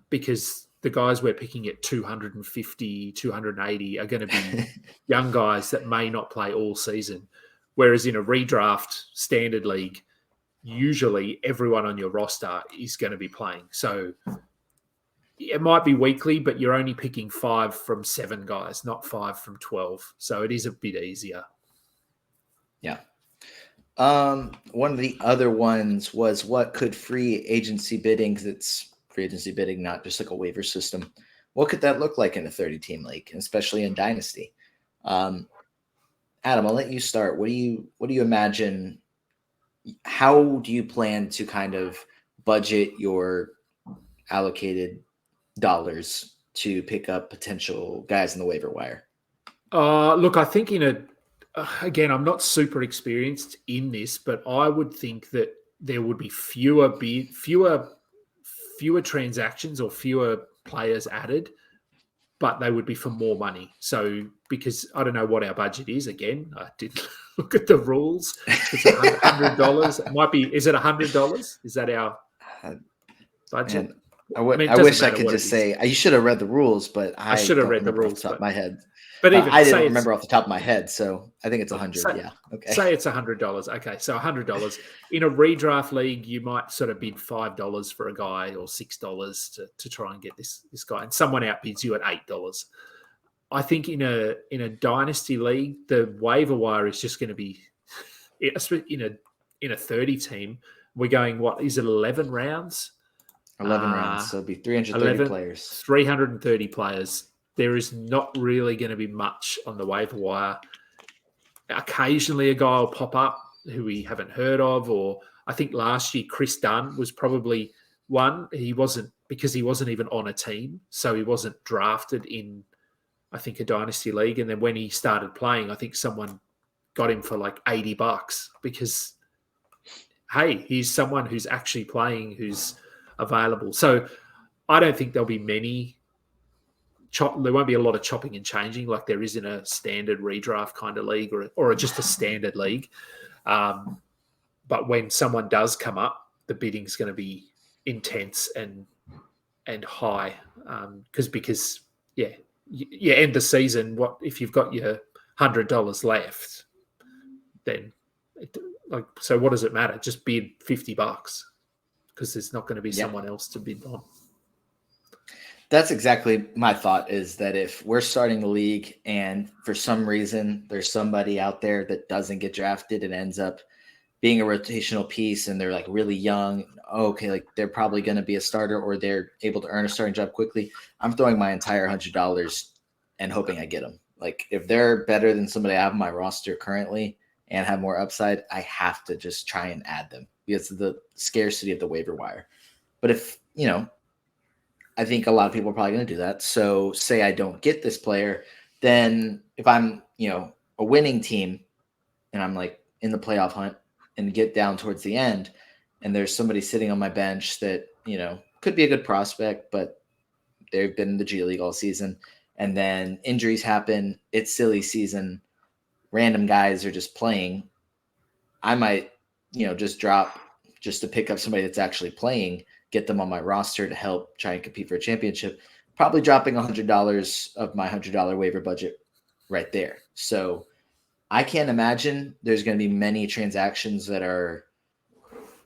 because the guys we're picking at 250, 280 are going to be young guys that may not play all season. Whereas in a redraft standard league, usually everyone on your roster is going to be playing. So it might be weekly, but you're only picking 5 from 7 guys, not 5 from 12. So it is a bit easier. Yeah. One of the other ones was, what could free agency bidding, because it's free agency bidding, not just like a waiver system, what could that look like in a 30-team league, especially in dynasty? Adam, I'll let you start. What do you imagine? How do you plan to kind of budget your allocated dollars to pick up potential guys in the waiver wire? Look, I think again, I'm not super experienced in this, but I would think that there would be fewer transactions or fewer players added, but they would be for more money. So, because I don't know what our budget is. Again, I didn't look at the rules. It's $100. It might be. Is it $100? Is that our budget? Man, I wish I could just say you should have read the rules, but I should have read the rules off the top of my head. But even I didn't remember off the top of my head, so I think it's 100. Yeah, okay. Say it's $100. Okay, so $100 in a redraft league, you might sort of bid $5 for a guy or $6 to try and get this guy, and someone outbids you at $8. I think in a dynasty league, the waiver wire is just going to be in a 30 team. We're going, what is it, 11 rounds? 11 rounds, so it'd be 330 players. 330 players. There is not really going to be much on the waiver wire. Occasionally a guy will pop up who we haven't heard of, or I think last year Chris Dunn was probably one. He wasn't even on a team, so he wasn't drafted in, I think, a dynasty league. And then when he started playing, I think someone got him for like $80 because, hey, he's someone who's actually playing, who's available. So I don't think there'll be many. There won't be a lot of chopping and changing like there is in a standard redraft kind of league or just a standard league. But when someone does come up, the bidding's going to be intense, and and high because you end the season. What if you've got your $100 left? Then, so what does it matter? Just bid $50 because there's not going to be someone else to bid on. That's exactly my thought, is that if we're starting the league and for some reason there's somebody out there that doesn't get drafted and ends up being a rotational piece and they're like really young, okay, like they're probably going to be a starter or they're able to earn a starting job quickly, I'm throwing my entire $100 and hoping I get them. Like if they're better than somebody I have on my roster currently and have more upside, I have to just try and add them because of the scarcity of the waiver wire. But if, I think a lot of people are probably going to do that. So say I don't get this player, then if I'm, a winning team and I'm like in the playoff hunt and get down towards the end and there's somebody sitting on my bench that, could be a good prospect, but they've been in the G League all season. And then injuries happen. It's silly season. Random guys are just playing. I might, just drop just to pick up somebody that's actually playing, get them on my roster to help try and compete for a championship, probably dropping $100 of my $100 waiver budget right there. So I can't imagine there's going to be many transactions that are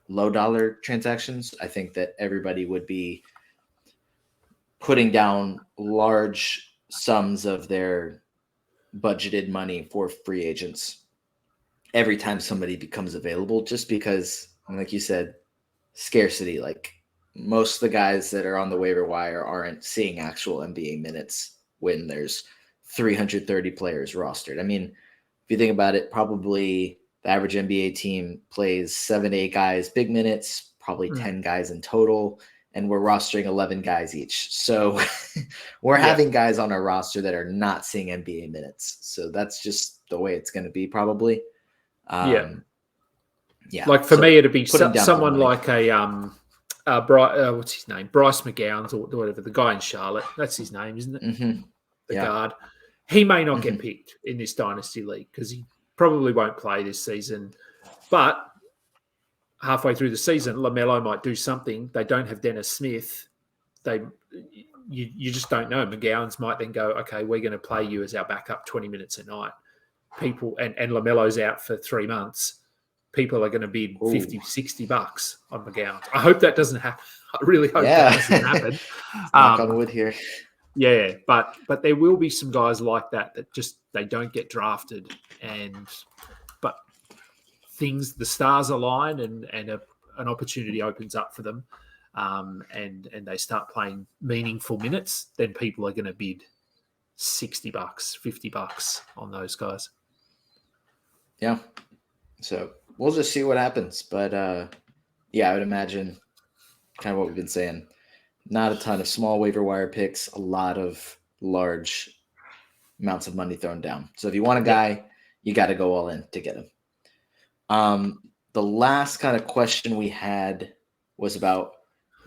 low dollar transactions. I think that everybody would be putting down large sums of their budgeted money for free agents every time somebody becomes available, just because, like you said, scarcity. Like most of the guys that are on the waiver wire aren't seeing actual NBA minutes when there's 330 players rostered. I mean, if you think about it, probably the average NBA team plays 7 to 8 guys big minutes, probably 10 guys in total, and we're rostering 11 guys each. So we're having guys on our roster that are not seeing NBA minutes. So that's just the way it's going to be probably. Like for me, it'd be someone like what's his name? Bryce McGowan's or whatever, the guy in Charlotte. That's his name, isn't it? Mm-hmm. The guard. He may not get picked in this dynasty league because he probably won't play this season. But halfway through the season, LaMelo might do something. They don't have Dennis Smith. You just don't know. McGowan's might then go, okay, we're going to play you as our backup 20 minutes a night. People and LaMelo's out for 3 months. People are going to bid $50, $60 on McGowan. I hope that doesn't happen. I really hope that doesn't happen. Knock on wood here. Yeah, but there will be some guys like that just they don't get drafted, but the stars align and an opportunity opens up for them, and they start playing meaningful minutes. Then people are going to bid $60, $50 on those guys. Yeah, so we'll just see what happens. But I would imagine kind of what we've been saying. Not a ton of small waiver wire picks, a lot of large amounts of money thrown down. So if you want a guy, you got to go all in to get him. The last kind of question we had was about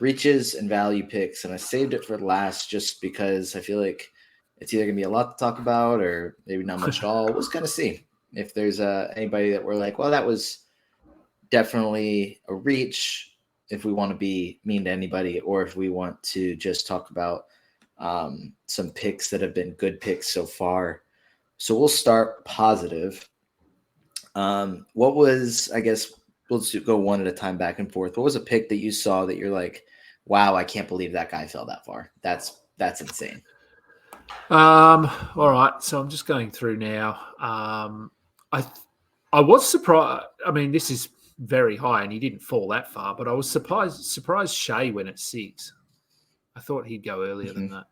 reaches and value picks, and I saved it for last just because I feel like it's either going to be a lot to talk about or maybe not much at all. We'll just kind of see if there's anybody that we're like, well, that was definitely a reach, if we want to be mean to anybody, or if we want to just talk about some picks that have been good picks so far. So we'll start positive. What was, I guess, we'll just go one at a time back and forth. What was a pick that you saw that you're like, wow, I can't believe that guy fell that far. That's insane. All right. So I'm just going through now. I was surprised. I mean, this is very high and he didn't fall that far, but I was surprised Shea went at 6. I thought he'd go earlier than that.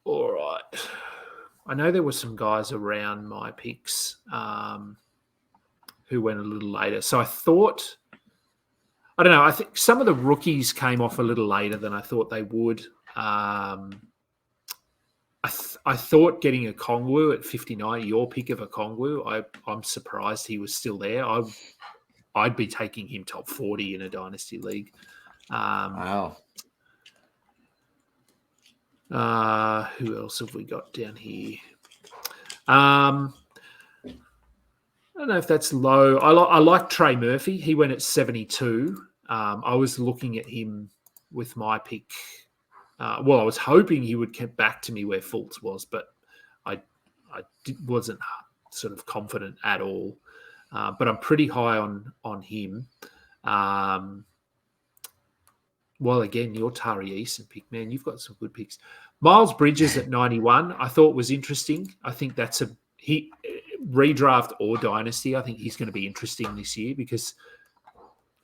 All right. I know there were some guys around my picks who went a little later. So I thought, I don't know, I think some of the rookies came off a little later than I thought they would. I thought getting a Kongwu at 59, your pick of a Kongwu, I'm surprised he was still there. I'd be taking him top 40 in a dynasty league. Wow. Who else have we got down here? I don't know if that's low. I like Trey Murphy. He went at 72. I was looking at him with my pick. I was hoping he would get back to me where Fultz was, but I wasn't sort of confident at all. But I'm pretty high on him. Well, again, your Tari Eason pick, man, you've got some good picks. Miles Bridges at 91, I thought was interesting. I think that's he redraft or dynasty. I think he's going to be interesting this year because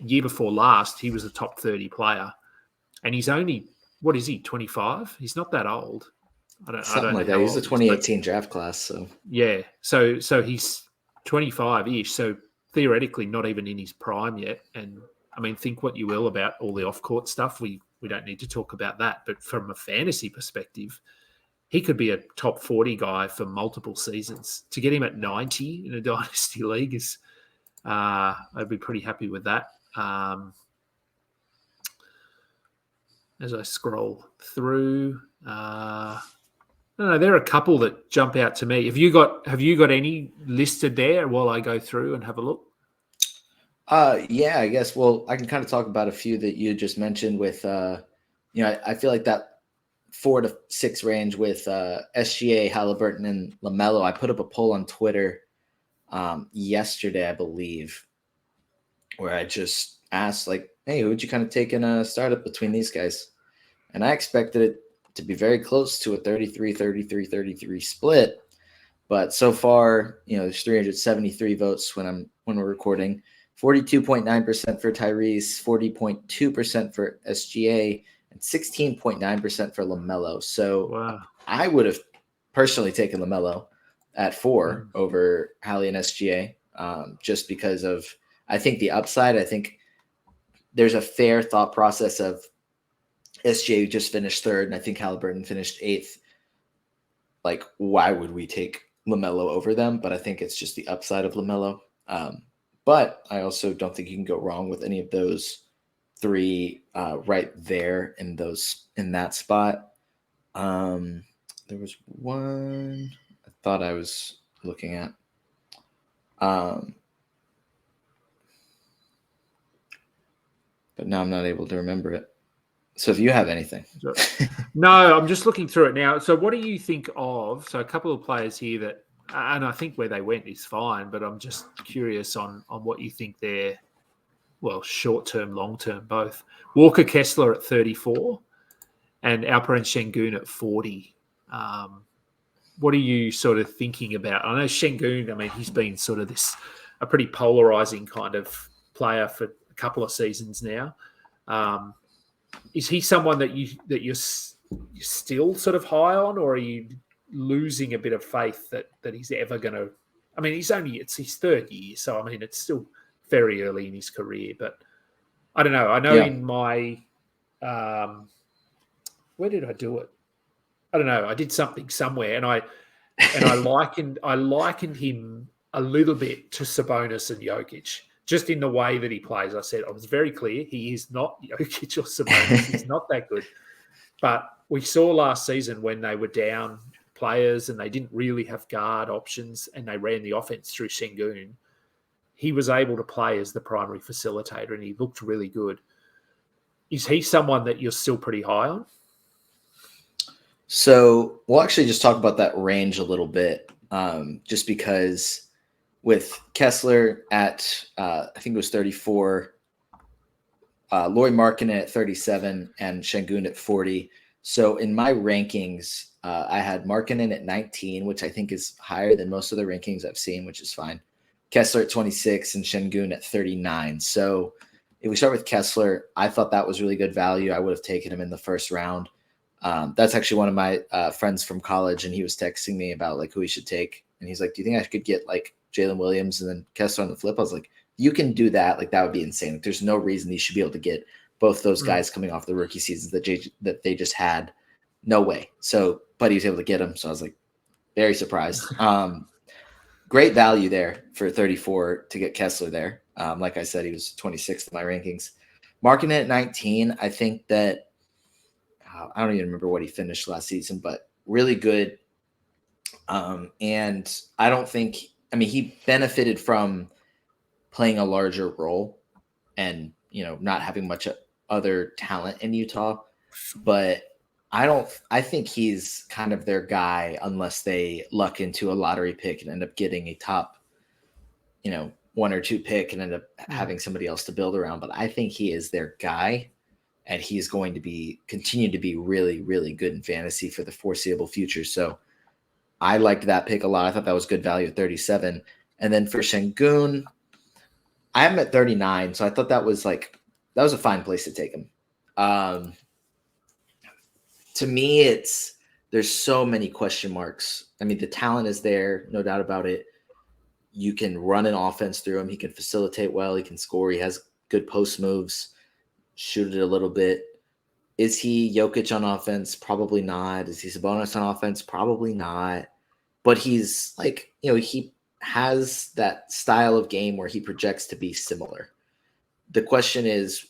year before last he was a top 30 player, and he's only, what is he, 25? He's not that old. I don't know that. He's a 2018 draft class, so yeah. So he's 25-ish. So theoretically, not even in his prime yet. And I mean, think what you will about all the off-court stuff. We don't need to talk about that. But from a fantasy perspective, he could be a top 40 guy for multiple seasons. To get him at 90 in a dynasty league is, I'd be pretty happy with that. As I scroll through, I don't know, there are a couple that jump out to me. Have you got any listed there while I go through and have a look? Yeah, I guess. Well, I can kind of talk about a few that you just mentioned with, I feel like that 4 to 6 range with SGA, Halliburton, and LaMelo. I put up a poll on Twitter yesterday, I believe, where I just asked, like, hey, who would you kind of take in a startup between these guys? And I expected it to be very close to a 33-33-33 split. But so far, there's 373 votes when we're recording. 42.9% for Tyrese, 40.2% for SGA, and 16.9% for LaMelo. So wow. I would have personally taken LaMelo at 4 over Hallie and SGA, just because of, I think, the upside. I think there's a fair thought process of SGA just finished 3rd, and I think Halliburton finished 8th. Like, why would we take LaMelo over them? But I think it's just the upside of LaMelo. But I also don't think you can go wrong with any of those 3 right there in that spot. There was one I thought I was looking at. But now I'm not able to remember it. So if you have anything. No, I'm just looking through it now. So what do you think of, so a couple of players here that, and I think where they went is fine, but I'm just curious on what you think they're, well, short-term, long-term, both. Walker Kessler at 34 and Alperen Şengün at 40. What are you sort of thinking about? I know Şengün, I mean, he's been sort of a pretty polarizing kind of player for a couple of seasons now. Is he someone that you're still sort of high on, or are you losing a bit of faith that he's ever going to? I mean, it's his 3rd year, so I mean, it's still very early in his career. But I don't know. I know in my where did I do it? I don't know. I did something somewhere, and I likened him a little bit to Sabonis and Jokic. Just in the way that he plays. I was very clear, he is not Jokic or Sabonis. He's not that good. But we saw last season when they were down players and they didn't really have guard options and they ran the offense through Şengün, he was able to play as the primary facilitator and he looked really good. Is he someone that you're still pretty high on? So we'll actually just talk about that range a little bit, just because with Kessler at, I think it was 34, Lauri Markkanen at 37, and Şengün at 40. So in my rankings, I had Markkanen at 19, which I think is higher than most of the rankings I've seen, which is fine. Kessler at 26 and Şengün at 39. So if we start with Kessler, I thought that was really good value. I would have taken him in the 1st round. That's actually one of my friends from college, and he was texting me about like who he should take. And he's like, do you think I could get like Jalen Williams and then Kessler on the flip? I was like, you can do that. Like, that would be insane. Like, there's no reason you should be able to get both those guys coming off the rookie seasons that they just had. No way. So, but he was able to get them. So I was like, very surprised. Great value there for 34 to get Kessler there. Like I said, he was 26th in my rankings. Markkanen at 19, I think that I don't even remember what he finished last season, but really good. And I don't think, I mean, he benefited from playing a larger role and, not having much other talent in Utah. But I think he's kind of their guy unless they luck into a lottery pick and end up getting a top, 1 or 2 pick and end up having somebody else to build around. But I think he is their guy, and he's going to continue to be really, really good in fantasy for the foreseeable future. So I liked that pick a lot. I thought that was good value at 37. And then for Şengün, I have him at 39. So I thought that was a fine place to take him. To me, there's so many question marks. I mean, the talent is there, no doubt about it. You can run an offense through him. He can facilitate well. He can score. He has good post moves, shoot it a little bit. Is he Jokic on offense? Probably not. Is he Sabonis on offense? Probably not. But he's he has that style of game where he projects to be similar. The question is,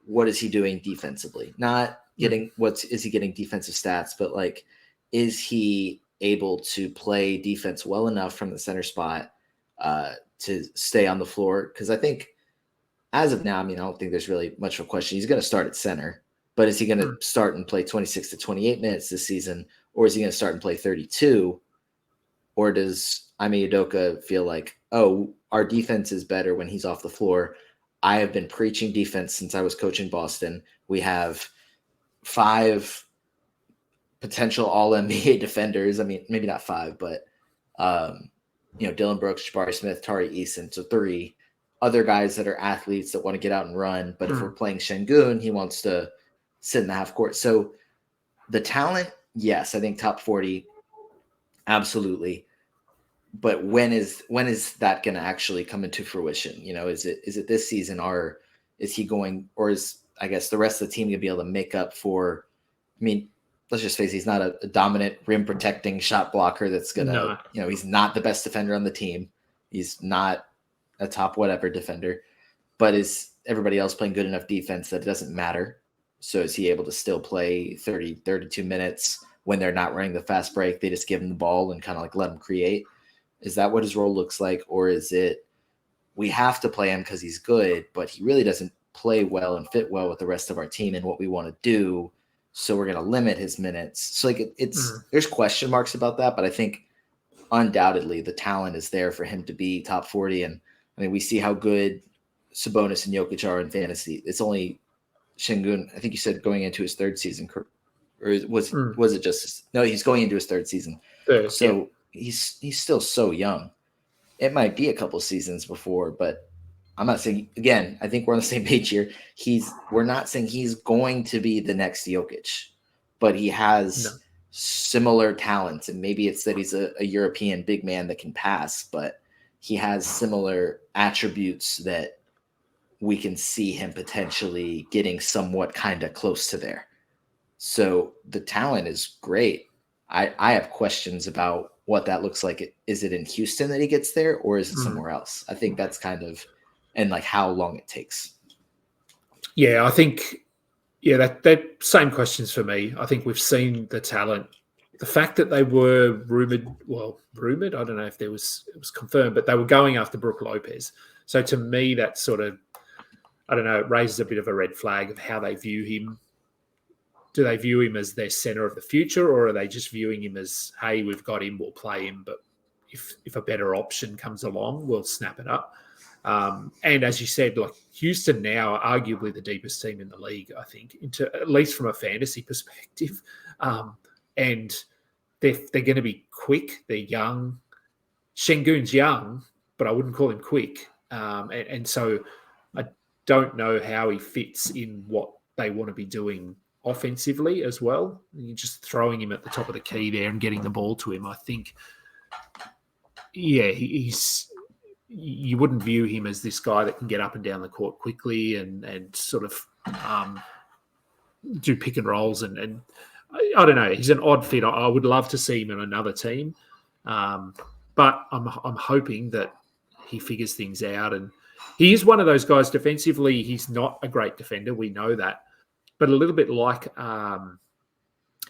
what is he doing defensively? Not getting is he getting defensive stats, but is he able to play defense well enough from the center spot to stay on the floor? Because I think as of now, I don't think there's really much of a question. He's going to start at center, but is he going to start and play 26 to 28 minutes this season, or is he going to start and play 32? Or does Ime Udoka feel like, oh, our defense is better when he's off the floor? I have been preaching defense since I was coaching Boston. We have 5 potential all-NBA defenders. I mean, maybe not 5, but Dylan Brooks, Jabari Smith, Tari Eason. So 3 other guys that are athletes that want to get out and run. But if we're playing Şengün, he wants to sit in the half court. So the talent, yes, I think top 40, absolutely. But when is that going to actually come into fruition? Is it this season, or is he going, or is, I guess, the rest of the team going to be able to make up for? I mean, let's just face it, he's not a dominant rim protecting shot blocker that's going to, he's not the best defender on the team. He's not a top whatever defender, but is everybody else playing good enough defense that it doesn't matter? So is he able to still play 30, 32 minutes when they're not running the fast break? They just give him the ball and kind of let him create. Is that what his role looks like? Or is it, we have to play him because he's good, but he really doesn't play well and fit well with the rest of our team and what we want to do, so we're going to limit his minutes? So there's question marks about that, but I think undoubtedly the talent is there for him to be top 40. And I mean, we see how good Sabonis and Jokic are in fantasy. It's only Şengün, I think you said, going into his 3rd season, or was it just no? He's going into his 3rd season. So he's still so young. It might be a couple seasons before, but I'm not saying, again, I think we're on the same page here. We're not saying he's going to be the next Jokic, but he has similar talents. And maybe it's that he's a European big man that can pass, but he has similar attributes that we can see him potentially getting somewhat kind of close to there. So the talent is great. I have questions about what that looks like. Is it in Houston that he gets there, or is it somewhere else? I think that's kind of, and how long it takes. Yeah, I think, that same questions for me. I think we've seen the talent. The fact that they were rumored, I don't know if it was confirmed, but they were going after Brook Lopez. So to me, that sort of, I don't know, it raises a bit of a red flag of how they view him. Do they view him as their center of the future, or are they just viewing him as, hey, we've got him, we'll play him, but if a better option comes along, we'll snap it up? And as you said, Houston now are arguably the deepest team in the league, I think, at least from a fantasy perspective. And they're going to be quick. They're young. Şengün's young, but I wouldn't call him quick. And so I don't know how he fits in what they want to be doing offensively as well. You're just throwing him at the top of the key there and getting the ball to him. I think, you wouldn't view him as this guy that can get up and down the court quickly and sort of do pick and rolls. And I don't know. He's an odd fit. I would love to see him in another team. But I'm hoping that he figures things out. And he is one of those guys defensively. He's not a great defender. We know that. But a little bit like a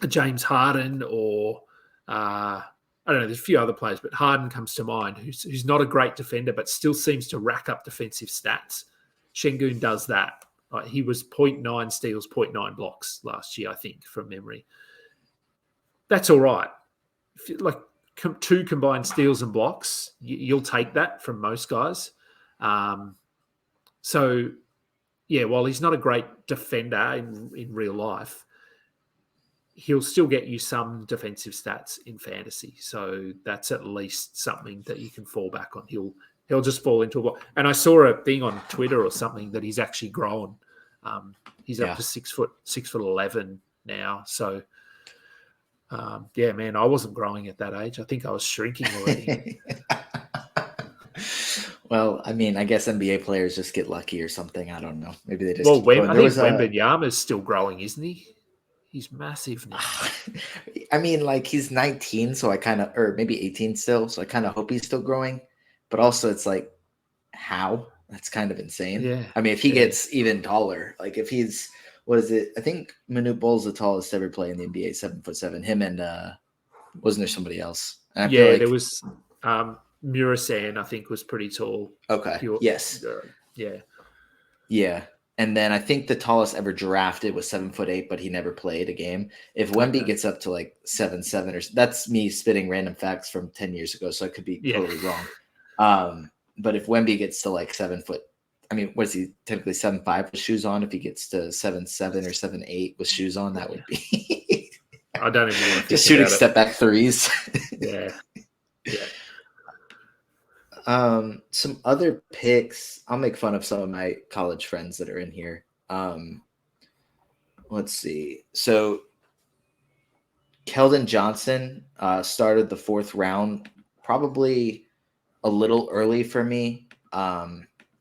James Harden or I don't know, there's a few other players, but Harden comes to mind, who's not a great defender, but still seems to rack up defensive stats. Şengün does that. He was 0.9 steals, 0.9 blocks last year, I think, from memory. That's all right. Like 2 combined steals and blocks, you'll take that from most guys. So, yeah, while he's not a great defender in real life, he'll still get you some defensive stats in fantasy. So that's at least something that you can fall back on. He'll just fall into a block. And I saw a thing on Twitter or something that he's actually grown. He's up to 6'11" now. So, yeah, man, I wasn't growing at that age. I think I was shrinking already. Well, I mean, I guess NBA players just get lucky or something. I don't know. Maybe they just. Well, keep going. I think Wembanyama's still growing, isn't he? He's massive now. I mean, like he's 19, so I kind of, or maybe 18 still, so I kind of hope he's still growing. But also, it's like, how? That's kind of insane. Yeah. I mean, if he gets even taller, like if he's, what is it? I think Manute Bol's the tallest ever play in the NBA, 7'7". Him and wasn't there somebody else? And there was Murasan, I think, was pretty tall. Okay. Yes. Yeah. Yeah. And then I think the tallest ever drafted was 7'8", but he never played a game. If Wemby gets up to like 7'7", or that's me spitting random facts from 10 years ago, so I could be totally wrong. But if Wemby gets to like 7 foot, I mean, what is he technically 7'5" with shoes on? If he gets to 7'7" or 7'8" with shoes on, that would be. I don't even want to just shooting step back threes. Yeah. Some other picks. I'll make fun of some of my college friends that are in here. Let's see. So Keldon Johnson started the 4th round, probably a little early for me,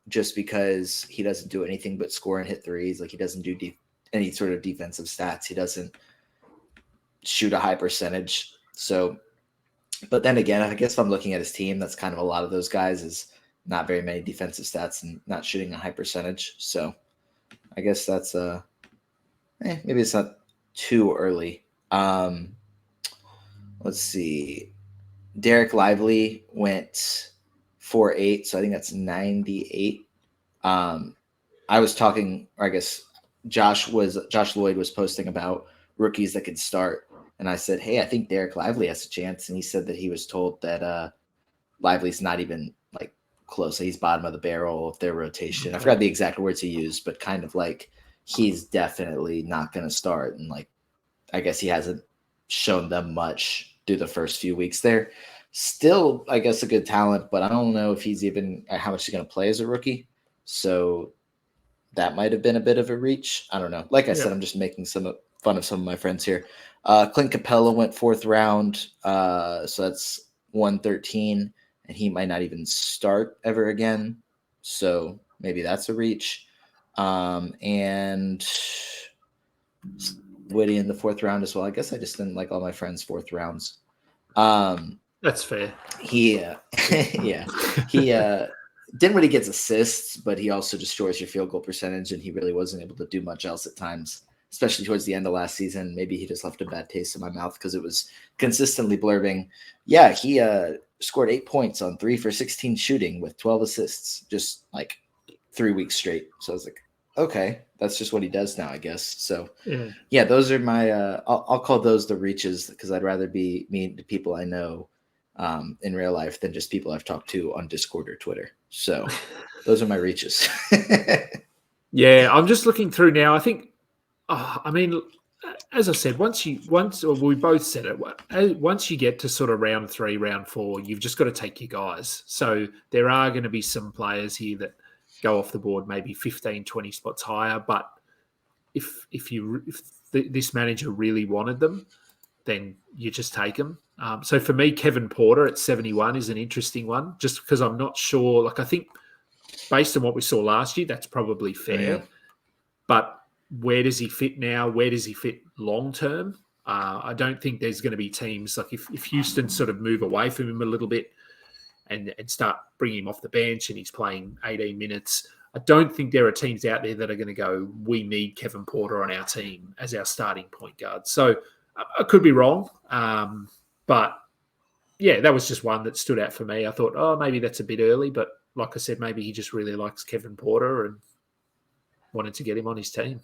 just because he doesn't do anything but score and hit threes. Like he doesn't do any sort of defensive stats. He doesn't shoot a high percentage. So, but then again, I guess if I'm looking at his team, that's kind of a lot of those guys is not very many defensive stats and not shooting a high percentage. So I guess that's maybe it's not too early. Let's see. Derek Lively went 4'8", so I think that's 98. I was talking, or I guess Josh Lloyd was posting about rookies that could start. And I said, hey, I think Derek Lively has a chance. And he said that he was told that Lively's not even like close. He's bottom of the barrel of their rotation. I forgot the exact words he used, but kind of like he's definitely not going to start. And like, I guess he hasn't shown them much through the first few weeks there. Still, I guess, a good talent, but I don't know if he's even how much he's going to play as a rookie. So that might have been a bit of a reach. I don't know. Like I said, I'm just making some fun of some of my friends here. Clint Capella went 4th round, so that's 113, and he might not even start ever again. So maybe that's a reach. And Woody in the 4th round as well. I guess I just didn't like all my friends' 4th rounds. That's fair. He didn't really get assists, but he also destroys your field goal percentage, and he really wasn't able to do much else at times, especially towards the end of last season. Maybe he just left a bad taste in my mouth because it was consistently blurbing. Yeah, he scored 8 points on 3 for 16 shooting with 12 assists, just like 3 weeks straight. So I was like, okay, that's just what he does now, I guess. So yeah, those are my I'll call those the reaches because I'd rather be mean to people I know in real life than just people I've talked to on Discord or Twitter. So those are my reaches. Yeah, I'm just looking through now. I think, I mean, as I said, we both said it, once you get to sort of round 3, round 4, you've just got to take your guys. So there are going to be some players here that go off the board maybe 15, 20 spots higher. But if this manager really wanted them, then you just take them. So for me, Kevin Porter at 71 is an interesting one, just because I'm not sure. Like I think based on what we saw last year, that's probably fair. Yeah. But where does he fit now? Where does he fit long term? I don't think there's going to be teams like if Houston sort of move away from him a little bit and start bringing him off the bench and he's playing 18 minutes. I don't think there are teams out there that are going to go, we need Kevin Porter on our team as our starting point guard. So I could be wrong. But yeah, that was just one that stood out for me. I thought, maybe that's a bit early, but like I said, maybe he just really likes Kevin Porter and wanted to get him on his team.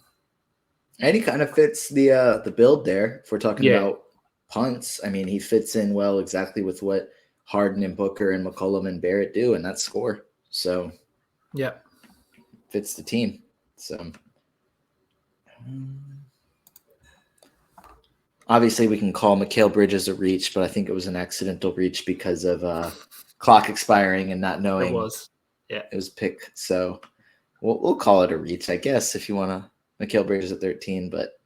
And he kind of fits the build there. If we're talking Yeah. about punts, I mean, he fits in well exactly with what Harden and Booker and McCollum and Barrett do, and that's score. So yeah, fits the team. So obviously we can call Mikal Bridges a reach, but I think it was an accidental reach because of clock expiring and not knowing it was. Yeah, it was pick. So we'll call it a reach, I guess, if you want to. Mikal Bridges at 13, but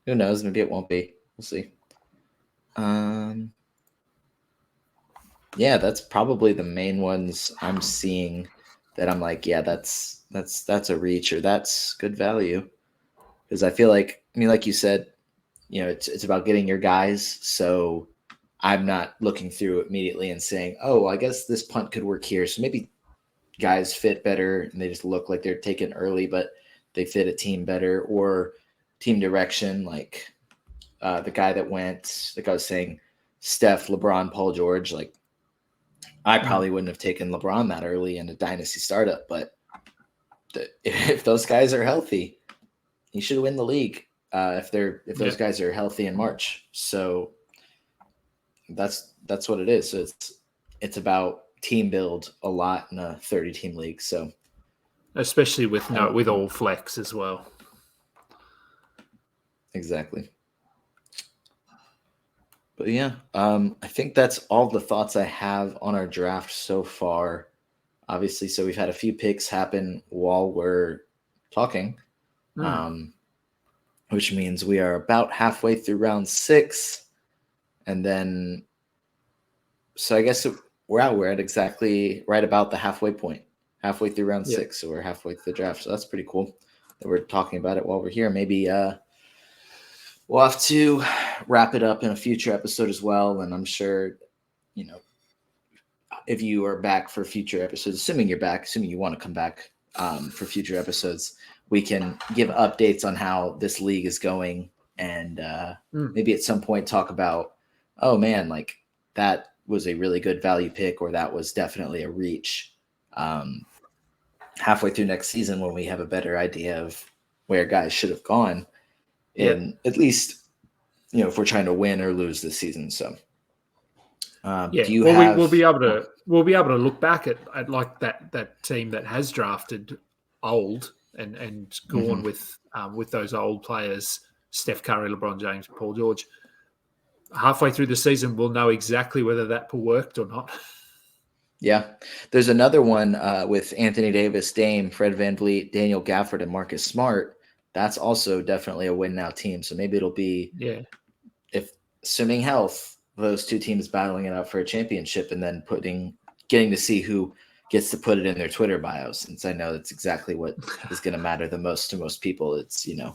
who knows? Maybe it won't be. We'll see. Yeah, that's probably the main ones I'm seeing that I'm like, yeah, that's a reach or that's good value. Because I feel like, I mean, like you said, you know, it's about getting your guys. So I'm not looking through immediately and saying, oh, I guess this punt could work here. So maybe guys fit better and they just look like they're taken early, but they fit a team better, or team direction. Like the guy that went, like I was saying, Steph, LeBron, Paul George. Like I probably wouldn't have taken LeBron that early in a dynasty startup, but if those guys are healthy, he should win the league. If those guys are healthy in March. So that's what it is. So it's about team build a lot in a 30-team league. So especially with all flex as well. Exactly. But yeah, I think that's all the thoughts I have on our draft so far. Obviously, so we've had a few picks happen while we're talking, which means we are about halfway through round 6. And then, so I guess we're at exactly right about the halfway point, halfway through round 6. So we're halfway through the draft. So that's pretty cool that we're talking about it while we're here. Maybe we'll have to wrap it up in a future episode as well. And I'm sure, you know, if you are back for future episodes, assuming you're back, assuming you want to come back for future episodes, we can give updates on how this league is going and maybe at some point talk about, oh man, like that was a really good value pick, or that was definitely a reach halfway through next season when we have a better idea of where guys should have gone. And at least, you know, if we're trying to win or lose this season. So do you have... we'll be able to look back at like that team that has drafted old and gone with those old players, Steph Curry, LeBron James, Paul George. Halfway through the season, we'll know exactly whether that worked or not. Yeah. There's another one with Anthony Davis, Dame, Fred VanVleet, Daniel Gafford, and Marcus Smart. That's also definitely a win now team. So maybe it'll be, if assuming health, those two teams battling it out for a championship, and then getting to see who gets to put it in their Twitter bios. Since I know that's exactly what is going to matter the most to most people. It's, you know,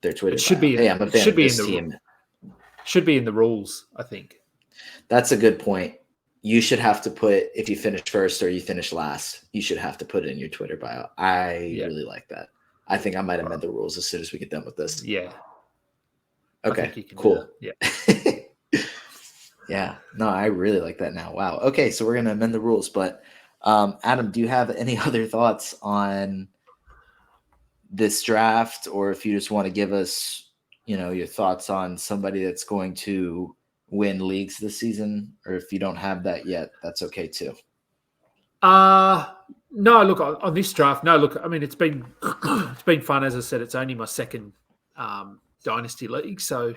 their Twitter bio. Hey, I'm a fan of this team. Should be in the rules, I think. That's a good point. You should have to put, if you finish first or you finish last, you should have to put it in your Twitter bio. I really like that. I think I might amend the rules as soon as we get done with this. Yeah. Okay, cool. Yeah. Yeah. No, I really like that now. Wow. Okay, so we're going to amend the rules. But Adam, do you have any other thoughts on this draft, or if you just want to give us, you know, your thoughts on somebody that's going to win leagues this season, or if you don't have that yet, that's okay too. No, look, on this draft, I mean, it's been fun. As I said, it's only my second dynasty league, so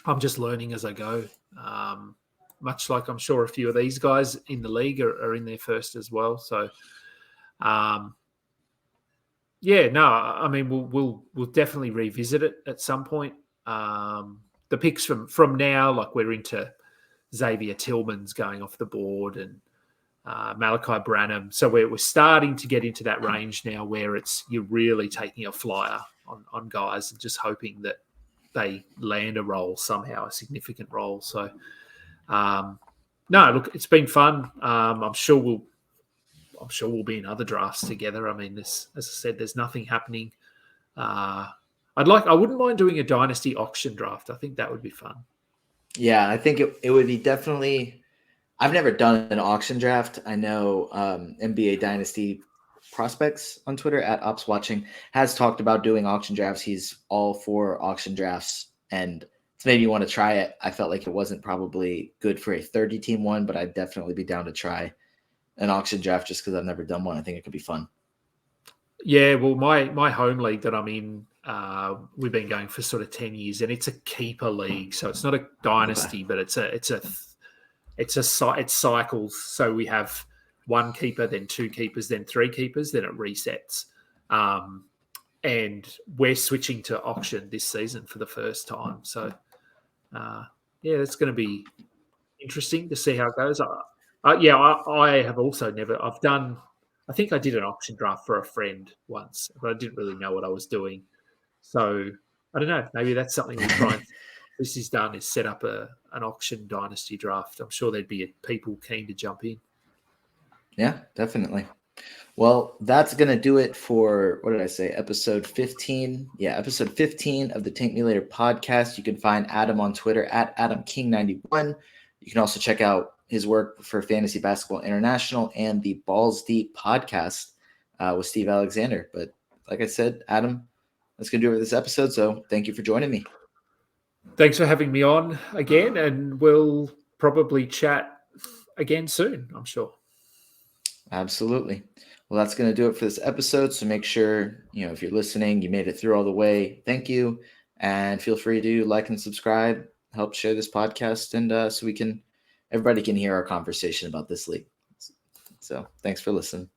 I'm just learning as I go. Much like I'm sure a few of these guys in the league are in their first as well. So, I mean, we'll definitely revisit it at some point. The picks from now, like we're into Xavier Tillman's going off the board and Malachi Branham. So we're starting to get into that range now where you're really taking a flyer on guys and just hoping that they land a role somehow, a significant role. So, look, it's been fun. I'm sure we'll be in other drafts together. I mean, as I said, there's nothing happening. I wouldn't mind doing a dynasty auction draft. I think that would be fun. Yeah, I think it would be definitely. I've never done an auction draft. I know NBA Dynasty Prospects on Twitter at Ops Watching has talked about doing auction drafts. He's all for auction drafts, and it's made me want to try it. I felt like it wasn't probably good for a 30-team one, but I'd definitely be down to try an auction draft just because I've never done one. I think it could be fun. Yeah, well, my home league that I'm in, we've been going for sort of 10 years, and it's a keeper league, so it's not a dynasty, but it cycles. So we have one keeper, then two keepers, then three keepers, then it resets. And we're switching to auction this season for the first time. So, that's going to be interesting to see how it goes. I have also I think I did an auction draft for a friend once, but I didn't really know what I was doing. So I don't know. Maybe that's something we try and this is done is set up an auction dynasty draft. I'm sure there'd be people keen to jump in. Yeah, definitely. Well, that's going to do it for, what did I say, episode 15? Yeah, episode 15 of the Tank Me Later podcast. You can find Adam on Twitter at AdamKing91. You can also check out his work for Fantasy Basketball International and the Balls Deep podcast with Steve Alexander. But like I said, Adam, that's going to do it for this episode. So thank you for joining me. Thanks for having me on again, and we'll probably chat again soon, I'm sure. Absolutely. Well, that's going to do it for this episode. So make sure, if you're listening, you made it through all the way. Thank you. And feel free to like and subscribe, help share this podcast, and so everybody can hear our conversation about this league. So thanks for listening.